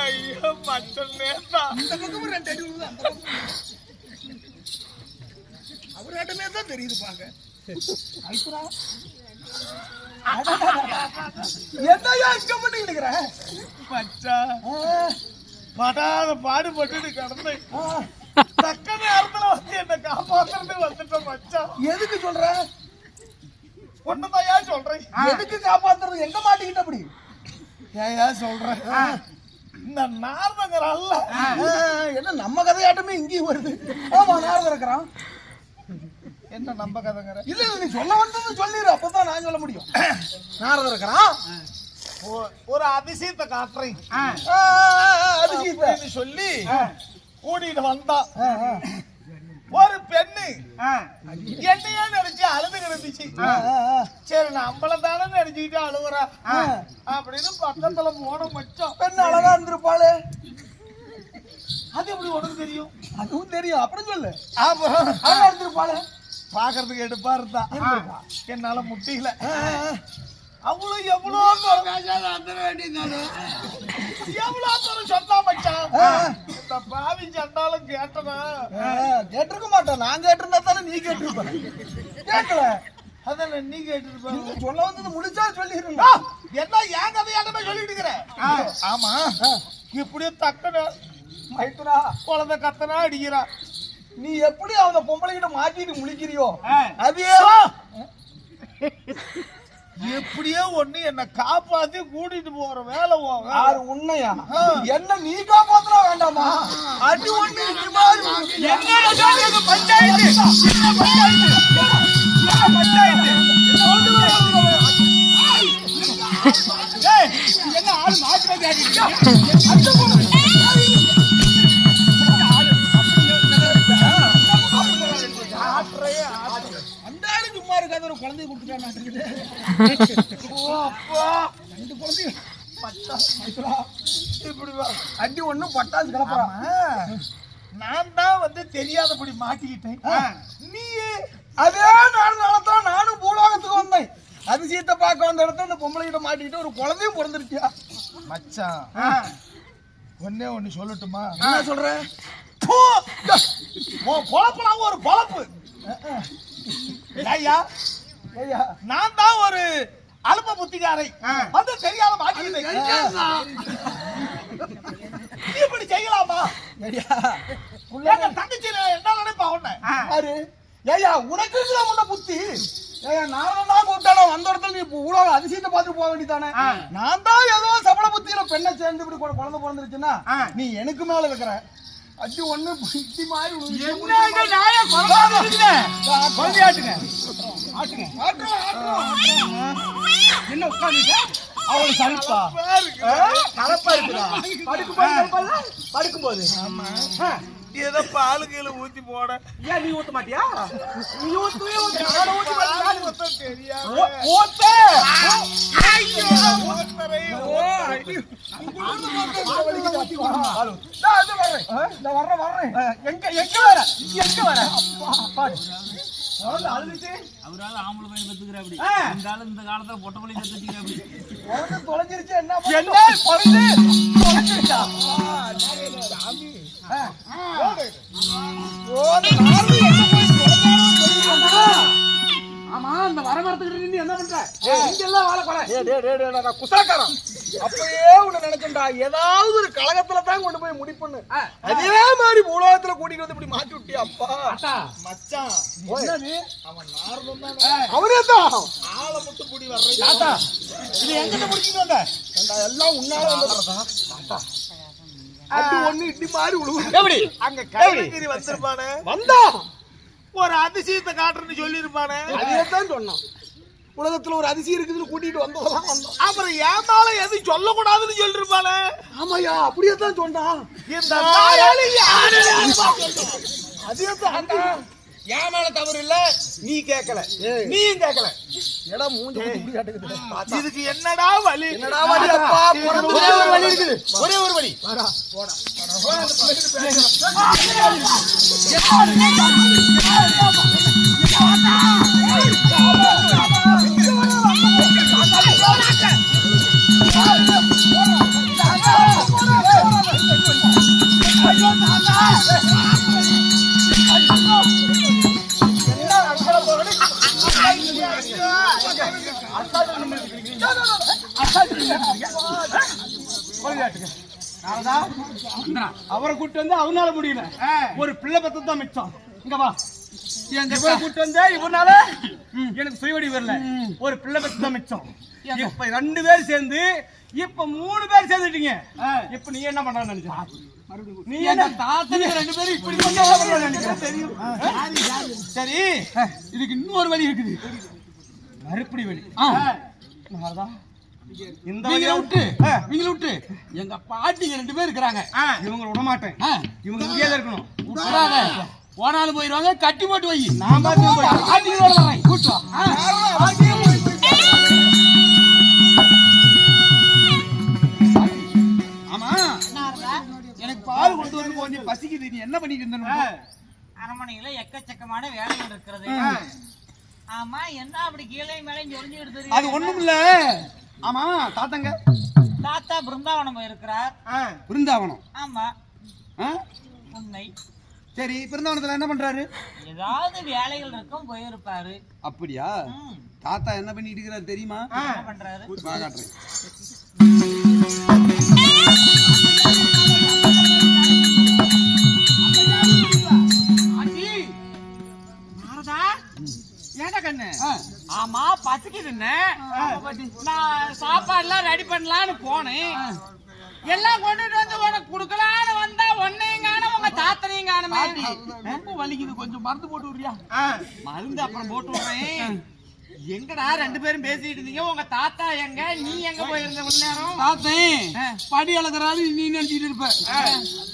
[SPEAKER 3] ஐயோ, மச்சல் நேரா
[SPEAKER 1] இந்த பக்கமும் 2 அடி விழுது, அந்த பக்கம் அவராட்டமே தான் தெரியுது. பாங்க என்னையா இங்க பண்ணிட்டு இருக்கிற?
[SPEAKER 3] மச்சா, படாத பாடுபட்டு கிடந்தேன். தக்க நேரத்துல வந்து என்ன காப்பாத்துறதுக்கு வந்துட்டோம் மச்சான்.
[SPEAKER 1] எதுக்கு சொல்ற?
[SPEAKER 3] ஒண்ணுதான் சொல்றேன்.
[SPEAKER 1] எதுக்கு காப்பாத்துறது? எங்க மாட்டிக்கிட்ட அப்படி?
[SPEAKER 3] ஏன் சொல்றேன்? இந்த நார்மங்கர் அல்ல
[SPEAKER 1] என்ன நம்ம கதையாட்டமே இங்கேயும் வருது. ஆமா, நாரதர் இருக்கிறான்.
[SPEAKER 3] என்ன நம்ம கதைங்கிற?
[SPEAKER 1] இல்ல நீ சொல்ல வந்தது சொல்லிடு, அப்பதான் நான் சொல்ல முடியும். நாரதர் இருக்கிறான்.
[SPEAKER 3] ஒரு அதிசயத்தை காட்டுறேன்.
[SPEAKER 1] அதிசயத்தை
[SPEAKER 3] சொல்லி கூட்டிட்டு வந்தான். ஒரு பெண்ணு என்னையே நினைச்சு அழுது கிடந்துச்சு. சரி நம்மள தானே நினைச்சுக்கிட்டு அழுகுறா அப்படின்னு பக்கத்துல போன மச்சான்.
[SPEAKER 1] பெண்ணு அழகா இருந்திருப்பாளே,
[SPEAKER 3] அது எப்படி உனக்கு தெரியும்?
[SPEAKER 1] அதுவும் தெரியும். அப்படி சொல்லு.
[SPEAKER 3] அப்புறம்
[SPEAKER 1] அழகா இருந்திருப்பாளே,
[SPEAKER 3] பாக்குறதுக்கு எடுப்பா இருந்தா. என்னால முட்டியில அவளும் எவ்வளோ சொன்னா மச்சான். இந்த பாவி சண்டாலும் கேட்டனா
[SPEAKER 1] கேட்டிருக்க மாட்டேன். நான் கேட்டிருந்தா தானே நீ கேட்டிருப்ப. கேட்கல,
[SPEAKER 3] அதான் நீ கேட்டிருப்ப.
[SPEAKER 1] சொல்ல வந்தது முடிச்சா சொல்லிருந்தா
[SPEAKER 3] என்ன என் கதையாட்டமே சொல்லிட்டு இருக்கிற? ஆமா, இப்படியே தக்கன
[SPEAKER 1] மைத்துரா
[SPEAKER 3] குழந்தை கத்தனா அடிக்கிறா.
[SPEAKER 1] நீ எப்படி அவங்க பொம்பளைகிட்ட மாட்டிட்டு முழிக்கிறியோ அதே
[SPEAKER 3] எப்படியோ ஒண்ணு என்ன காப்பாத்தி கூட்டிட்டு போற வேலை போக.
[SPEAKER 1] யாரு உண்மையா? என்ன நீ காப்பாத்துறா வேண்டாமா? அடி ஒண்ணு என்ன ஆள் மாற்றி அந்தாலும் சும்மா இருக்காது. ஒரு குழந்தைய கொடுத்துட்டான். ரெண்டு குழந்தைய இப்படி அடி ஒண்ணும் பட்டாசு கிளப்புறான்.
[SPEAKER 3] நான் தான் வந்து தெரியாதபடி மாட்டிக்கிட்டேன். நீ
[SPEAKER 1] அதே நாளத்தான் நானும் பூலோகத்துக்கு வந்தேன். அதிசயத்தை பார்க்க வந்த இடத்துல இந்த பொம்பளைகிட்ட மாட்டிக்கிட்டு ஒரு குழந்தையும் பிறந்திருக்கியா
[SPEAKER 3] மச்சான். ஒன்னே ஒண்ணு சொல்லட்டுமா?
[SPEAKER 1] என்ன சொல்றேன்?
[SPEAKER 3] பொழப்புலாம் ஒரு பொழப்பு. ஐயா
[SPEAKER 1] ஐயா,
[SPEAKER 3] நான் தான் ஒரு அல்ப புத்திகாரை வந்து தெரியாத மாட்டிக்கிட்டேன். இப்படி செய்யலாமா? தங்கச்சி என்ன நினைப்பா உன்ன?
[SPEAKER 1] யாரு? ஏயா உனக்கு முன்ன புத்தி? ஏயா நான் தான் கூப்பிட்டானோ வந்த இடத்துல நீ உலக அதிசயத்தை பார்த்து போக வேண்டியதானே? நான் தான் ஏதோ சபல புத்தியில பெண்ணை சேர்ந்து இப்படி குழந்தை பிறந்துருச்சுன்னா நீ எனக்கு மேல வைக்கிற அடி ஒண்ணு இப்படி மாதிரி குழந்தையாட்டுங்க. என்ன உட்காந்துக்க அவளை சலிப்பா கலப்பா இருக்குதா? படுக்கும்போது
[SPEAKER 3] ஏதோ பாலு கீழே ஊத்தி போட.
[SPEAKER 1] ஏன் நீ ஊத்த மாட்டியா? நீ ஊத்துவே
[SPEAKER 3] தெரியாது.
[SPEAKER 2] அவரால் ஆம்பளை பையன் பெத்துக்கிறாப்படி. இருந்தாலும் இந்த காலத்துல பொட்டை பள்ளி பெத்துக்கிறாப்படி.
[SPEAKER 1] தொலைஞ்சிருச்சு. என்ன ஆமா, அந்த வரமரத்துக்கிட்ட நின்று என்ன பண்ற? இங்கெல்லாம் வாழ கொலை குசாக்காரன். அப்பயே உன்னை நினைச்சா ஏதாவது ஒரு கழகத்துல தான் கொண்டு போய் முடிப்பண்ணு. அதே மாதிரி பூலோகத்துல கூட்டிட்டு வந்து இப்படி மாட்டி விட்டியா? அப்பா
[SPEAKER 3] மச்சான்
[SPEAKER 1] என்னது?
[SPEAKER 3] அவன் நார்மம் தான்.
[SPEAKER 1] அவரே தான்
[SPEAKER 3] ஆளை முட்டு புடி வர்றேன்.
[SPEAKER 1] இது எங்கிட்ட முடிச்சுட்டு வந்த? எல்லாம் உன்னால வந்ததா? அடி ஒண்ணு இடி மாதிரி உழுவு. எப்படி
[SPEAKER 3] அங்க கைலகிரி வந்திருப்பானே,
[SPEAKER 1] வந்தா
[SPEAKER 3] ஒரு அதிசயத்தை காட்டுறேன்னு சொல்லிருப்பானே.
[SPEAKER 1] அதேதான் சொன்னான். உலகத்துல ஒரு அதிசயம் இருக்குதுன்னு கூட்டிட்டு வந்தோம்.
[SPEAKER 3] அப்புறம் ஏமால எதுவும் சொல்லக்கூடாதுன்னு சொல்லிருப்பானே.
[SPEAKER 1] ஆமாயா, அப்படியே தான் சொன்னான்.
[SPEAKER 3] இந்த
[SPEAKER 1] அதேதான்
[SPEAKER 3] ஏன் மேல தவறு இல்ல. நீ கேட்கல, நீயும் கேட்கல.
[SPEAKER 1] எடா மூஞ்சி இப்படி காட்டுக்குது.
[SPEAKER 3] இதுக்கு என்னடா வழி?
[SPEAKER 1] என்னடா வழி? அப்பா ஒரே ஒரு வழி இருக்குது.
[SPEAKER 3] ஒரே ஒரு வழி.
[SPEAKER 1] போடா
[SPEAKER 3] அவரை கூட்டு வந்து அவனால முடியல ஒரு பிள்ளை பத்து தான் மிச்சம் இங்க வா இவரை கூட்டு வந்து இவனால எனக்கு சுயவடி வரல ஒரு பிள்ளை பத்து தான் மிச்சம் இப்ப 2 பேர் சேர்ந்து இப்ப 3 பேர் சேர்ந்துட்டீங்க இப்ப நீ என்ன பண்றன்னு நினைச்சா நீ என்ன
[SPEAKER 2] தாத்தனை 2 பேரும் இப்படி பண்ண நினைக்கிறேன் தெரியும். சரி இதுக்கு இன்னொரு வழி இருக்குது.
[SPEAKER 3] மறுபடி வழி இந்த
[SPEAKER 2] வழியை விட்டு எங்க பாட்டிங்க 2 பேர் இருக்கிறாங்க.
[SPEAKER 3] இவங்க விட மாட்டேன். இவங்க இங்கேயே இருக்கணும்.
[SPEAKER 2] விட்டுறாங்க. போனாலும் போயிடுவாங்க. கட்டி போட்டு வை.
[SPEAKER 3] நான் பாத்து
[SPEAKER 2] கூட்டு வா. ஆமா எனக்கு பால் கொண்டு வந்து கொஞ்சம் பசிக்குது. நீ என்ன பண்ணிட்டு இருந்த?
[SPEAKER 4] அரண்மனையில எக்கச்சக்கமான வேலைகள் இருக்கிறது. ஆமா என்ன அப்படி கீழே மேலே ஒளிஞ்சுக்கிட்டு
[SPEAKER 2] அது ஒண்ணும் இல்ல. ஆமா தாத்தங்க
[SPEAKER 4] தாத்தா பிருந்தாவனம் போயிருக்கிறார்.
[SPEAKER 2] பிருந்தாவனம்?
[SPEAKER 4] ஆமா உண்மை.
[SPEAKER 2] சரி பிருந்தாவனத்துல என்ன பண்றாரு?
[SPEAKER 4] ஏதாவது வேலைகள் இருக்கும் போயிருப்பாரு.
[SPEAKER 2] அப்படியா? தாத்தா என்ன பண்ணிட்டு இருக்கிறாரு தெரியுமா?
[SPEAKER 4] என்ன பண்றாரு?
[SPEAKER 2] காட்டுறேன்.
[SPEAKER 4] ஆமா பசிக்குதுன்னு நான் சாப்பாடுலாம் ரெடி பண்ணலான்னு போனேன். எல்லாம் கொண்டுட்டு வந்து உனக்கு குடுக்கலான்னு வந்தா ஒன்னையும் காணும் உங்க தாத்தனையும் காணுமே.
[SPEAKER 2] ரொம்ப வலிக்குது. கொஞ்சம் மருந்து போட்டு விடுறியா?
[SPEAKER 4] மருந்து அப்புறம் போட்டு விடுறேன். எங்கடா 2 பேரும் பேசிட்டு இருந்தீங்க? உங்க தாத்தா எங்க, நீ எங்க போயிருந்த இவ்வளவு நேரம்?
[SPEAKER 2] தாத்தன் படி அளக்குறாரு நீ நினைச்சிட்டு இருப்ப.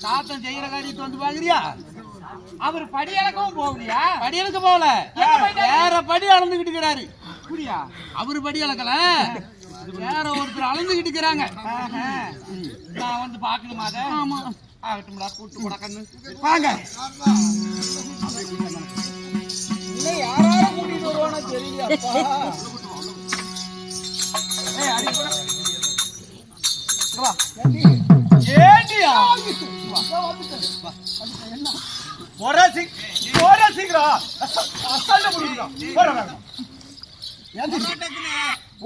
[SPEAKER 2] தாத்தன் செய்யற காரியத்தை வந்து பாக்குறியா?
[SPEAKER 4] அவர் படி அளக்கவும் போகலையா?
[SPEAKER 2] படி அளக்க போகல, வேற படி அளந்துகிட்டு இருக்கிறாரு.
[SPEAKER 4] அப்படியா?
[SPEAKER 2] அவரு படி அளக்கல, வேற ஒருத்தர் அளந்துகிட்டு இருக்கிறாங்க.
[SPEAKER 4] நான் வந்து பாக்கணுமா?
[SPEAKER 2] ஆமா
[SPEAKER 4] ஆகட்டும்டா, கூட்டு போட கண்ணு
[SPEAKER 2] வாங்க.
[SPEAKER 1] யாரால கூட்டிட்டு வருவானோ தெரியலையாப்பா.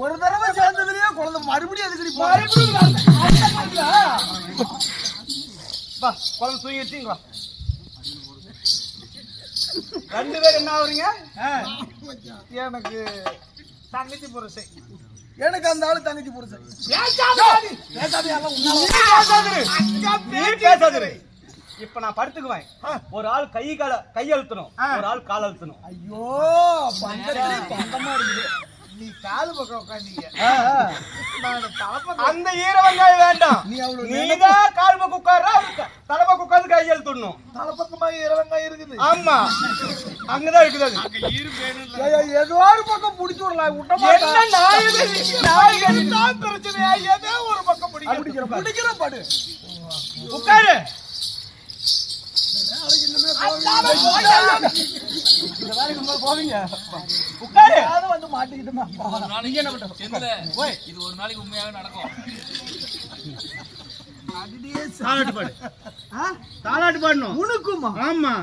[SPEAKER 1] ஒரு தடவை சேர்ந்ததுலயே குழந்தை மறுபடியும் எதுக்கு
[SPEAKER 3] குழந்தை தூங்கிட்டீங்களா? 2 பேர் என்ன ஆகுறீங்க?
[SPEAKER 1] எனக்கு தங்கச்சி புருஷன். எனக்கு அந்த ஆளு தங்கச்சி புருஷன்.
[SPEAKER 3] இப்ப நான் படுத்துக்குவேன். ஒரு ஆள் கையழுத்தணும், ஒரு ஆள் கால் அழுத்தணும்.
[SPEAKER 1] ஐயோ பந்தமா இருக்குது. நீ காலு பக்கம் உட்காந்தீங்க,
[SPEAKER 3] அந்த ஈர வெங்காயம் வேண்டாம். நீதான் கால் பக்கம் உட்கார்றா, தலை பக்கம் உட்கார்ந்து கையெழுத்தணும்.
[SPEAKER 1] தலைப்பக்கமா ஈர வெங்காயம் இருக்குது.
[SPEAKER 3] ஆமா அங்கதான் இருக்குது.
[SPEAKER 1] ஏதோ ஒரு பக்கம் புடிச்சு விடலாம். பிரச்சனையா? ஏதோ ஒரு பக்கம் பிடிக்கிற படு.
[SPEAKER 3] உட்காரு. போவீங்க உட்காரு.
[SPEAKER 1] வந்து மாட்டிக்கிட்டுமா
[SPEAKER 2] இது ஒரு நாளைக்கு உண்மையாக நடக்கும்.
[SPEAKER 3] தாலாட்டு பாடணும்
[SPEAKER 1] உனக்குமா?
[SPEAKER 3] ஆமா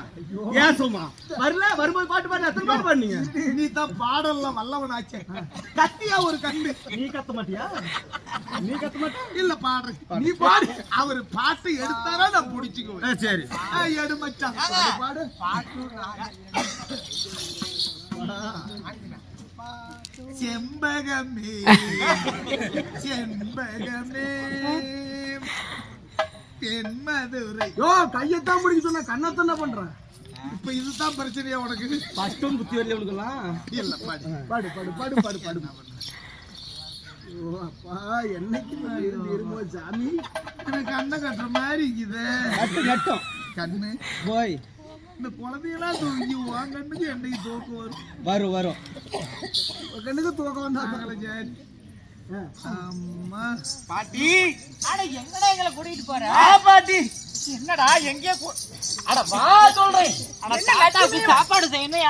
[SPEAKER 3] ஏசுமா வரல. வரும்போது பாட்டு பாடு. எத்தனை பாட்டு பாடுனீங்க?
[SPEAKER 1] நீ தான் பாடலாம் வல்லவனாச்சே. கத்தியா ஒரு கண்டு.
[SPEAKER 3] நீ கத்த மாட்டியா? நீ கத்த மாட்டியா?
[SPEAKER 1] இல்ல பாடுறேன். நீ பாடு. அவர் பாட்டு எடுத்தாரா நான் புடிச்சுக்குவேன்.
[SPEAKER 3] சரி
[SPEAKER 1] எடு மச்சான் பாடு. செம்பகமே செம்பகமே தென்மதுரை. யோ கையத்தான் முடிக்க சொன்ன, கண்ணத்தான பண்றேன். இப்ப இதுதான் பிரச்சனையா உனக்கு?
[SPEAKER 3] கஷ்டம் புத்தி வரல உனக்குலாம்.
[SPEAKER 1] இல்ல பாடு பாடு பாடு பாடு பாடு பாடு. ஓ அப்பா என்னைக்கு இருமோ சாமி, எனக்கு கண்ணை கட்டுற மாதிரி இருக்குது.
[SPEAKER 3] நட்டம்
[SPEAKER 1] கண்ணு
[SPEAKER 3] போய்
[SPEAKER 1] இந்த குழந்தையெல்லாம் தூக்கி உன் கண்ணுக்கு என்னைக்கு தூக்கம்
[SPEAKER 3] வரும் வரும்.
[SPEAKER 1] கண்ணுக்கு தூக்கம் வந்தாங்களே சரி. ஆமா
[SPEAKER 4] பாட்டி. அட எங்கடா எங்களை கூட்டிட்டு போற?
[SPEAKER 3] பாட்டி
[SPEAKER 4] என்னடா எங்கே அட வா சொல்றேன். அட தாத்தாக்கு சாப்பாடு செய்யணும்.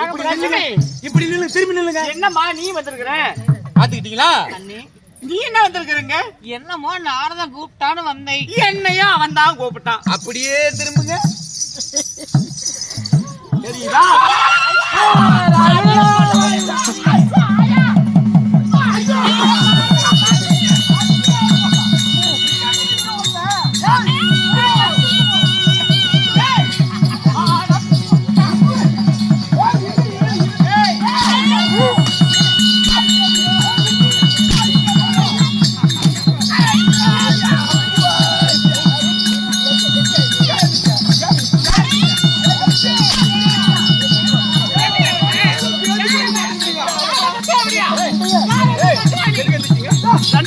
[SPEAKER 3] இப்படி நில்லு, திரும்பி நில்லுங்க.
[SPEAKER 4] என்னம்மா நீ வந்திருக்கிற?
[SPEAKER 2] பாத்துக்கிட்டீங்களா?
[SPEAKER 4] அண்ணே நீ என்ன வந்திருக்கிறங்க? என்னமோ நாரதான் கூப்பிட்டான்னு வந்தேன். என்னையும் அவன் தான் கூப்பிட்டான்.
[SPEAKER 2] அப்படியே திரும்புங்க. தெரியுதா?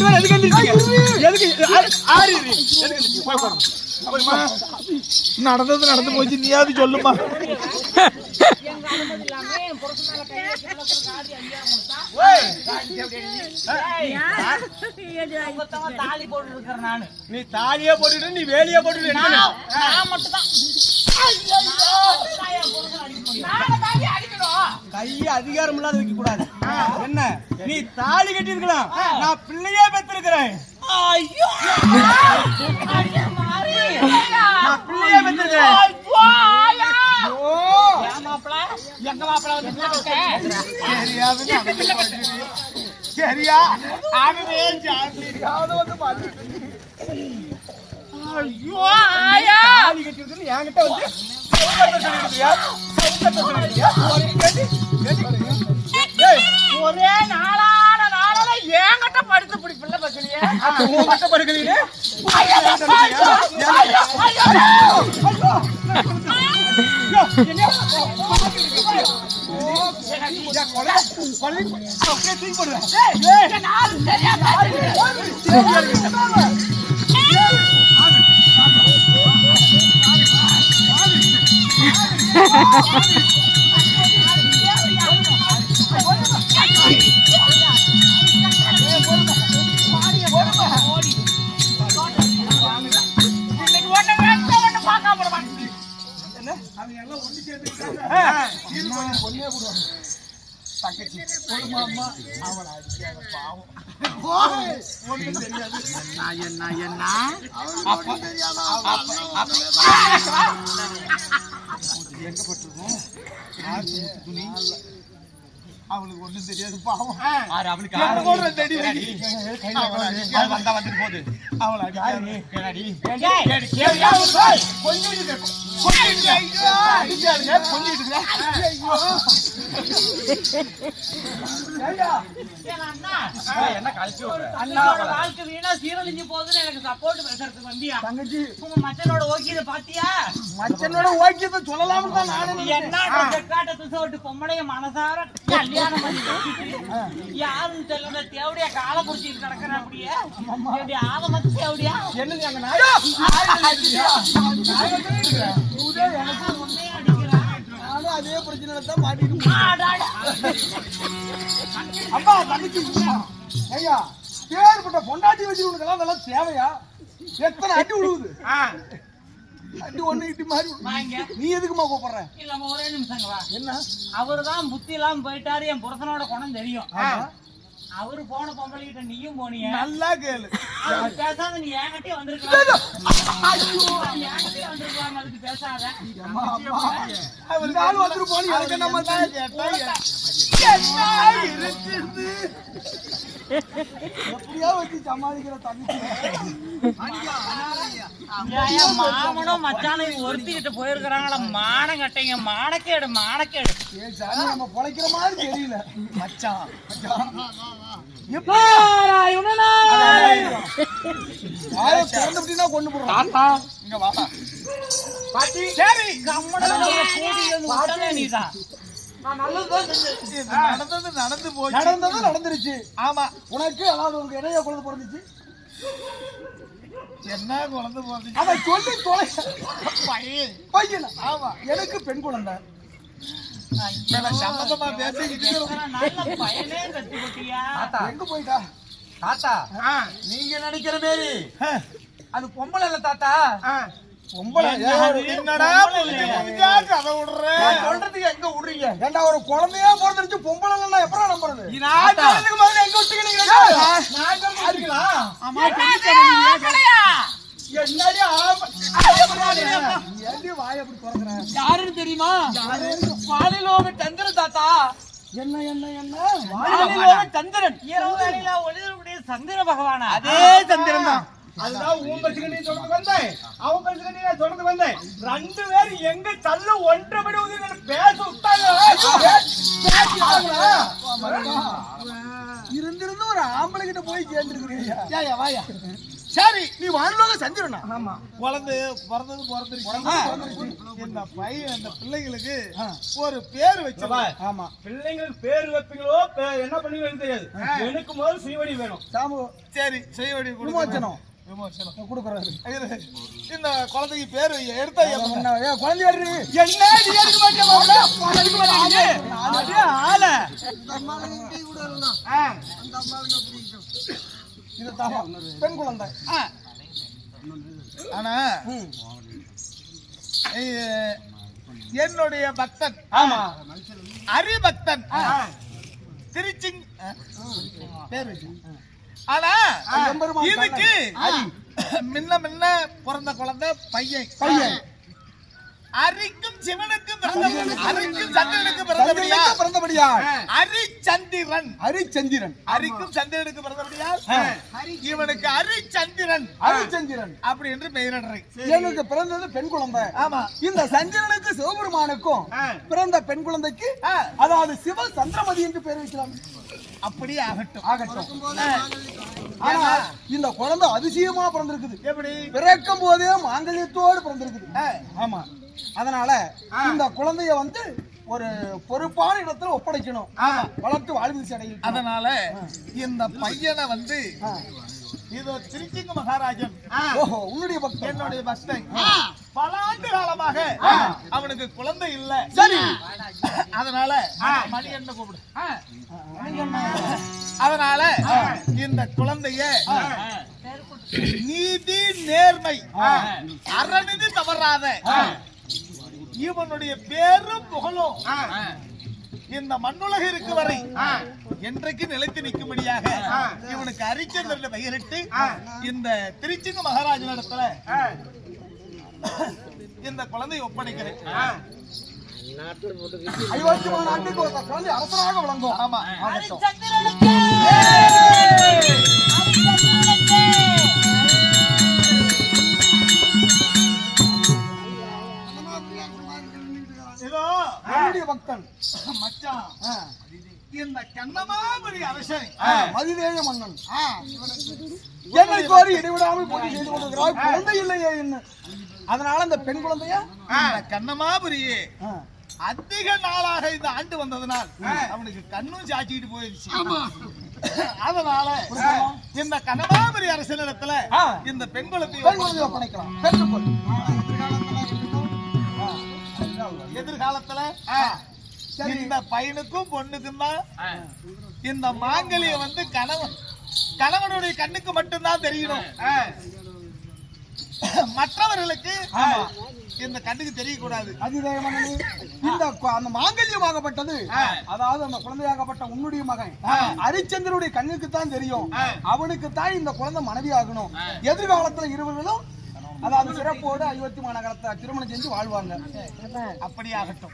[SPEAKER 3] ரெண்டு பேரும் எதுக்கு எந்திரிச்சீங்க? எதுக்கு ஆறு எதுக்கு போய் பாருங்க. அப்புறமா
[SPEAKER 1] நடந்தது நடந்து போச்சு, நீயாவது சொல்லுமா.
[SPEAKER 4] தாலி போட்டு இருக்கிறேன் நானு.
[SPEAKER 3] நீ தாலியே போட்டுட்டு நீ வேலியே போட்டுட்டு
[SPEAKER 4] நான் மட்டும் தான்
[SPEAKER 3] கைய அதிகாரம் இல்லாத வைக்க கூடாது. என்ன நீ தாலி கட்டி இருக்கலாம், நான் பிள்ளையே பெற்றிருக்கிறேன்.
[SPEAKER 4] ஐயோ
[SPEAKER 3] நான் பிள்ளையே பெற்றிருக்கிறேன்.
[SPEAKER 4] எங்க மாப்பிள்ள வந்து
[SPEAKER 3] சரியா
[SPEAKER 4] ஐயோ ஆயா
[SPEAKER 3] தாலி கட்டி இருக்கு என்கிட்ட வந்து
[SPEAKER 4] ஒரே நாளான நாளால ஏங்கிட்ட படுத்து பிடிப்பில்ல பசலியே
[SPEAKER 3] படுக்கிறீங்க. அவளுக்கு ஒண்ணும் தெரியாது பாவம். அவளுக்கு வந்தா வந்துட்டு போகுது. அவளை
[SPEAKER 4] வாழ்க்கை வீணா சீரழிஞ்சு போகுதுன்னு எனக்கு சப்போர்ட் பேசுறதுக்கு வந்தியா தங்கச்சி? உங்க மச்சனோட ஓக்கியதை பாத்தியா?
[SPEAKER 1] மச்சனோட ஓக்கியத்தை சொல்லலாம்னு தான் நானும்
[SPEAKER 4] என்ன பொம்மடைய மனசார கல்யாணம் பண்ணி யாருன்னு தெரியல தேவடியா காலை புடிச்சிட்டு கிடக்குற அப்படியே ஆதமத்து தேவடியா
[SPEAKER 1] என்னங்க அங்க நானும் அதே பிரச்சனை தான் மாட்டிட்டு. அம்மா தங்கச்சி ஐயா, பேர்பட்ட பொண்டாட்டி வச்சு உனக்கெல்லாம் அதெல்லாம் தேவையா? எத்தனை அடி விழுவுது? அடி ஒண்ணு இட்டி மாதிரி. நீ எதுக்குமா கூப்பிடுற?
[SPEAKER 4] இல்ல ஒரே நிமிஷங்க வா.
[SPEAKER 1] என்ன
[SPEAKER 4] அவருதான் புத்தி இல்லாம போயிட்டாரு. என் புருஷனோட குணம் தெரியும். அவரு போன பொம்பளைகிட்ட நீயும் போனீங்க.
[SPEAKER 1] நல்லா கேளு.
[SPEAKER 4] பேசாத நீ என்கிட்டயே வந்திருக்கலாம். அதுக்கு பேசாத.
[SPEAKER 1] அவருக்காலும் வந்துட்டு போனீங்க. எனக்கு நம்ம தான் எப்படியா வச்சு சமாளிக்கிற தம்பி.
[SPEAKER 4] மாமனும் மச்சானும் ஒருத்திக்கிட்ட போயிருக்கிறாங்களா? மானம் கட்டைங்க. மானக்கேடு மானக்கேடு.
[SPEAKER 1] நம்ம பொழைக்கிற மாதிரி தெரியல மச்சான். கொண்டு போடுறோம். இங்க வாடா பாட்டி. சரி
[SPEAKER 4] நீதான்
[SPEAKER 1] நடந்தது நடந்துருச்சு. ஆமா, உனக்கு அதாவது உனக்கு இடையே குழந்தை பிறந்துச்சு. என்ன குழந்தை பிறந்துச்சு? அவன் சொல்லி தொலை. பையன். ஆமா, எனக்கு பெண் குழந்தை. சம்மந்தமா பேசிக்கிட்டு எங்க போயிட்டா
[SPEAKER 2] தாத்தா? நீங்க நினைக்கிற மாரி அது பொம்பளை இல்ல தாத்தா.
[SPEAKER 1] பொம்பளை
[SPEAKER 3] என்னடா கதை விடுற?
[SPEAKER 1] சொல்றதுக்கு எங்க விடுறீங்க? ஏண்டா ஒரு குழந்தையா பிறந்துருச்சு, பொம்பளை இல்லைன்னா எப்பறம் நம்புறது?
[SPEAKER 2] யாருன்னு தெரியுமா? வாலிலோக சந்திரன் தாத்தா.
[SPEAKER 1] என்ன என்ன என்ன
[SPEAKER 2] வாலிலோக சந்திரன்.
[SPEAKER 4] இரவு வேளையில ஒளிரக்கூடிய சந்திர பகவானா?
[SPEAKER 2] அதே சந்திரன் தான்.
[SPEAKER 3] அதுதான் உன் பச்சுக்கு நீ சொல்றது வந்தேன், அவன் பச்சுக்கு நீ சொல்றது வந்தேன். ரெண்டு பேரும் எங்க தள்ளு ஒன்றபடி பேச விட்டாங்க.
[SPEAKER 1] இருந்திருந்து ஒரு ஆம்பளை கிட்ட போய் சேர்ந்துருக்கிறீங்க. வாயா சரி நீ வானலோக சந்திரனா?
[SPEAKER 3] ஆமா.
[SPEAKER 2] குழந்தை பிறந்திருக்கு. இந்த பையன் இந்த பிள்ளைங்களுக்கு ஒரு பேர் வச்சு.
[SPEAKER 3] ஆமா. பிள்ளைங்களுக்கு பேர் வைப்பீங்களோ என்ன பண்ணுவீங்கன்னு தெரியாது. எனக்கு முதல்ல சுயவடி வேணும்.
[SPEAKER 1] சாமு
[SPEAKER 2] சரி செய்வடி
[SPEAKER 1] விமோச்சனம்
[SPEAKER 2] விமோசனம்
[SPEAKER 1] கொடுக்கறாரு.
[SPEAKER 2] இந்த குழந்தைக்கு பேர் எடுத்தா
[SPEAKER 1] என்ன குழந்தை யாரு?
[SPEAKER 3] என்ன நீ எடுக்க மாட்டே ஆள
[SPEAKER 1] இது தான் பெண் குழந்தை.
[SPEAKER 2] ஆனா என்னுடைய பக்தன்,
[SPEAKER 3] ஆமா
[SPEAKER 2] ஹரிபக்தன் திருச்சி பேர் வச்சு. ஆனா இதுக்கு முன்ன பிறந்த குழந்தை பையன். அரிக்கும் சிவனுக்கும் அரிக்கும் சந்திரனுக்கு
[SPEAKER 1] பிறந்தபடியா
[SPEAKER 2] ஹரிச்சந்திரன்.
[SPEAKER 1] ஹரிச்சந்திரன்
[SPEAKER 2] அரிக்கும் சந்திரனுக்கு பிறந்தபடியா இவனுக்கு ஹரிச்சந்திரன் அப்படி என்று பெயரிடுறேன்.
[SPEAKER 1] எனக்கு பிறந்தது பெண் குழந்தை.
[SPEAKER 2] ஆமா.
[SPEAKER 1] இந்த சந்திரனுக்கு சிவபெருமானுக்கும் பிறந்த பெண் குழந்தைக்கு அதாவது சிவ சந்திரமதி என்று பெயர் வைக்கலாம்.
[SPEAKER 2] அப்படியே ஆகட்டும்.
[SPEAKER 1] ஆனா இந்த குழந்தை அதிசயமா பிறந்திருக்குது.
[SPEAKER 2] எப்படி?
[SPEAKER 1] பிறக்கும் போதே மாங்கல்யத்தோடு பிறந்திருக்குது. ஆமா. அதனால இந்த குழந்தைய வந்து ஒரு பொறுப்பான இடத்துல ஒப்படைக்கணும். வளர்த்து வாழ்வு அடையும்.
[SPEAKER 2] அதனால இந்த பையனை வந்து இதோ திருச்சிங்க மகாராஜன்
[SPEAKER 1] உன்னுடைய பக்தன்,
[SPEAKER 2] என்னுடைய பக்தன். பல ஆண்டு காலமாக அவனுக்கு குழந்தை இல்ல.
[SPEAKER 1] சரி.
[SPEAKER 2] அதனால மணி என்ன கூப்பிடு. அதனால இந்த குழந்தைய நீதி நேர்மை அறநிதி தவறாத இவனுடைய பேரும் புகழும் இந்த மண்ணுலக இருக்கு வரை என்றைக்கு நிலைத்து நிற்கும்படியாக இவனுக்கு ஹரிச்சந்திரன் பெயரிட்டு இந்த திருச்சிங்க மகாராஜனிடத்துல இந்த குழந்தையை ஒப்படைக்கிறேன்.
[SPEAKER 1] 53 ஆண்டுக்கு ஒரு குழந்தை அரசராக விளங்கும்.
[SPEAKER 2] ஆமா.
[SPEAKER 1] பக்தன்
[SPEAKER 2] மச்சான் இந்த கண்ணமாபுரி அரசன்
[SPEAKER 1] மதிதேய மன்னன் என்னை கோரி இடைவிடாமல் போட்டி செய்து கொண்டிருக்கிறார். குழந்தை இல்லையே என்ன? அதனால அந்த பெண் குழந்தைய
[SPEAKER 2] கண்ணமாபுரியே அதிக நாளாக இந்த ஆண்டு வந்ததனால் அவனுக்கு கண்ணும் சாச்சிட்டு போயிடுச்சு. அதனால இந்த கண்ணமாபுரி அரசனிடத்துல இந்த பெண் குழந்தையை
[SPEAKER 1] ஒப்படைக்கலாம்.
[SPEAKER 2] எதிர்காலத்துல இந்த பையனுக்கும் பொண்ணுக்கும் தான் இந்த மாங்கல்யம் வந்து கணவனுடைய கண்ணுக்கு மட்டும்தான் தெரியணும். மற்றவர்களுக்கு இந்த கண்ணுக்கு தெரியக்கூடாது.
[SPEAKER 1] இந்த அந்த மாங்கல்யமாகப்பட்டது அதாவது அந்த குழந்தையாகப்பட்ட உன்னுடைய மகன் ஹரிச்சந்திரனுடைய கண்ணுக்கு தான் தெரியும். அவனுக்கு தான் இந்த குழந்தை மனைவி ஆகணும். எதிர்காலத்துல இருவர்களும் அதாவது சிறப்போடு 53 நகரத்தை திருமணம் செஞ்சு வாழ்வாங்க.
[SPEAKER 2] அப்படி ஆகட்டும்.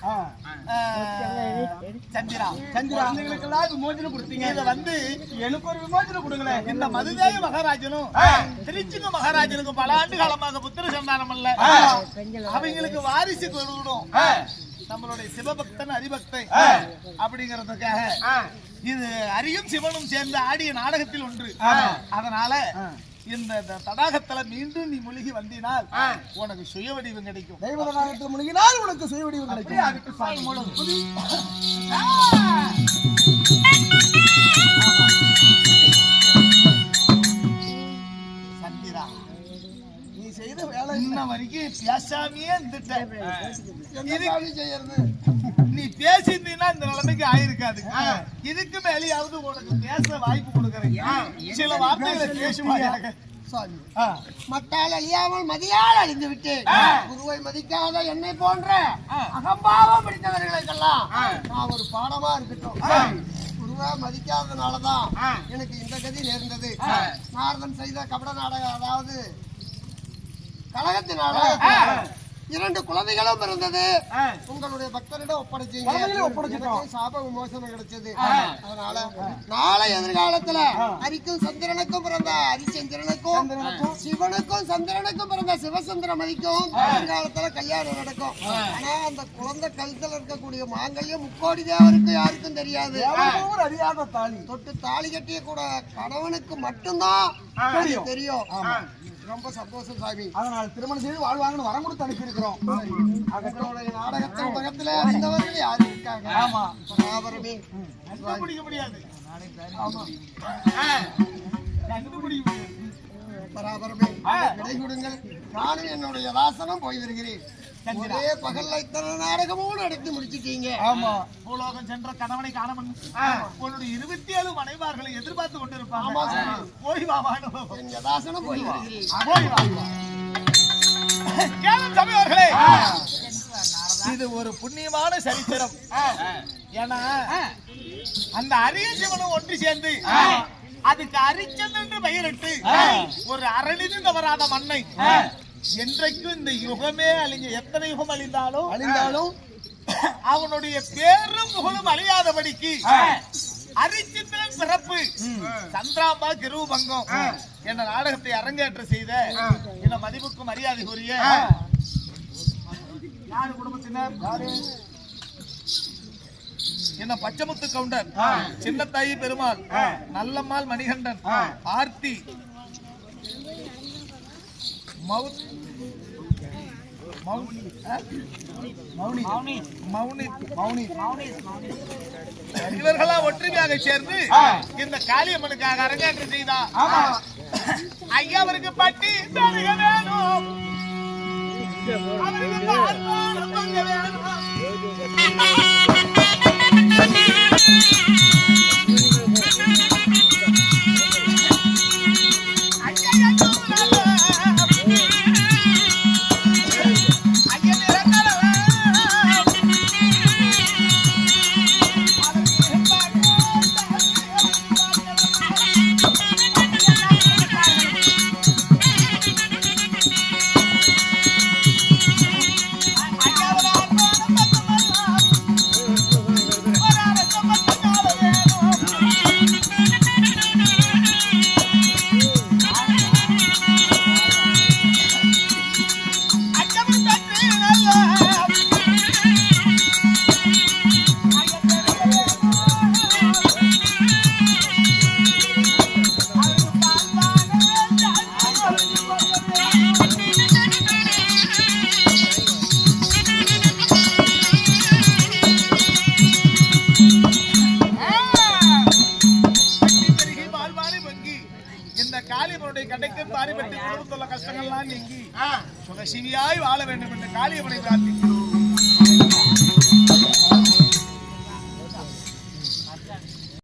[SPEAKER 2] சந்திரா
[SPEAKER 3] குழந்தைகளுக்கெல்லாம் விமோசனம் கொடுத்தீங்க.
[SPEAKER 2] இதை வந்து
[SPEAKER 3] எனக்கு ஒரு விமோசனம் கொடுங்களேன்.
[SPEAKER 2] இந்த மதுதேய மகாராஜனும் திருச்சிங்க மகாராஜனுக்கும் பல ஆண்டு காலமாக புத்திர சந்தானம் அல்ல. அவங்களுக்கு வாரிசு கொடுக்கணும். நம்மளுடைய சிவபக்தன் ஹரிபக்தன் அப்படிங்கறதுக்காக இது ஹரியும் சிவனும் சேர்ந்து ஆடிய நாடகத்தில் ஒன்று. அதனால இந்த தடாகத்துல மீண்டும் நீ மூழ்கி வந்தினால் உனக்கு சுய வடிவம் கிடைக்கும்.
[SPEAKER 1] தெய்வ தடாகத்தில் மூழ்கினால் உனக்கு சுய வடிவம் கிடைக்கும்.
[SPEAKER 2] சந்திரா,
[SPEAKER 1] நீ செய்த வேலை
[SPEAKER 2] இன்ன வரைக்கும் பேசாமையே இருந்துட்ட.
[SPEAKER 1] செய்யறது
[SPEAKER 2] நீ பேசியிருந்தீங்கன்னா இந்த நிலைமைக்கு ஆயிருக்காது. இதுக்கு மேலேயாவது உனக்கு பேச வாய்ப்பு கொடுக்கறேன். சில வார்த்தைகளை பேசுவாயாக.
[SPEAKER 5] மத்தால் அழியாமல் மதியால் அழிந்து விட்டு குருவை மதிக்காத என்னை போன்ற அகம்பாவம் பிடித்தவர்களுக்கெல்லாம் நான் ஒரு பாடமா இருக்கட்டும். குருவை மதிக்காததுனாலதான் எனக்கு இந்த கதி நேர்ந்தது. நாரதன் செய்த கபட நாடகம், அதாவது கழகத்தினால 2 குழந்தைகளும் இருந்தது. உங்களுடைய பக்தரிடம் ஒப்படைச்சீங்க. எனக்கு சாப விமோசனம் கிடைச்சது. அதனால நாளை எதிர்காலத்துல ஹரிக்கும் சந்திரனுக்கும் பிறந்த ஹரிச்சந்திரனுக்கும் சிவனுக்கும் சந்திரனுக்கும் பிறந்த சிவசந்திரமதிக்கும் எதிர்காலத்துல கல்யாணம் நடக்கும். ஆனா அந்த குழந்தை கழுத்துல இருக்கக்கூடிய மாங்கல்யம் 3 கோடி தேவருக்கு யாருக்கும் தெரியாது.
[SPEAKER 1] அறியாத தாலி
[SPEAKER 5] தொட்டு தாலி கட்டிய கூட கணவனுக்கு மட்டும்தான் தெரியும். ரொம்ப சந்தோஷம் சாமி.
[SPEAKER 1] அதனால திருமணம் செய்து வாழ்வாங்கன்னு வரம் கொடுத்து அனுப்பி இருக்கிறோம்.
[SPEAKER 5] அவர்களுடைய நாடகத்தின் பக்கத்துல அறிந்தவர்கள் யாரும் இருக்காங்க.
[SPEAKER 1] ஆமா
[SPEAKER 5] பராபரமே
[SPEAKER 2] கண்டுபிடிக்க முடியாது.
[SPEAKER 5] பராபரமே விடை கொடுங்கள். நானும் என்னுடைய வாசனம் போய் வருகிறேன். ஒரே பகல்ல இத்தனை நாடகமும் நடத்தி முடிச்சிட்டீங்க.
[SPEAKER 1] ஆமா
[SPEAKER 2] பூலோகம் சென்ற கணவனை காண உன்னுடைய 27 மனைவார்களை எதிர்பார்த்து கொண்டிருப்பாங்க. போய் வாவானோ
[SPEAKER 5] என் யதாசனம் போய் வருகிறேன்.
[SPEAKER 2] போய் வா. கேளும் சபையோர்களே, இது ஒரு புண்ணியமான சரித்திரம். ஏன்னா அந்த அரிய சிவனும் ஒன்று சேர்ந்து அதுக்கு அரிச்சந்திரன் என்று பெயரிட்டு ஒரு அரணிது தவறாத மண்ணை என்றைக்கும் இந்த யுகமே அழிஞ்ச எத்தனை யுகம் அழிந்தாலும் அவனுடைய பேரும் புகழும் அழியாதபடிக்கு அரிச்சந்திரன் பிறப்பு சந்திராம்பா கிருபங்கம் என்ற நாடகத்தை அரங்கேற்ற செய்த இந்த மதிப்புக்கும் மரியாதைக்குரிய யாரு குடும்பத்தினர் என்ன பச்சமுத்து கவுண்டர், சின்னத்தாயி பெருமாள், நல்லம்மாள் மணிகண்டன், ஆர்த்தி, இவர்களா ஒற்றுமையாக சேர்ந்து இந்த காளியம்மனுக்காக அரங்கேற்றம் செய்தார். ஐயாவருக்கு பட்டி தருக வேணும், அவருக்கு பால்பானம் பங்க வேணும். கடைக்கு பாரிபட்டு குடும்பத்துள்ள கஷ்டங்கள்லாம் நீங்கி சுகசிவியாய் வாழ வேண்டும் என்று காளியம்மனை பிரார்த்திக்கிறோம்.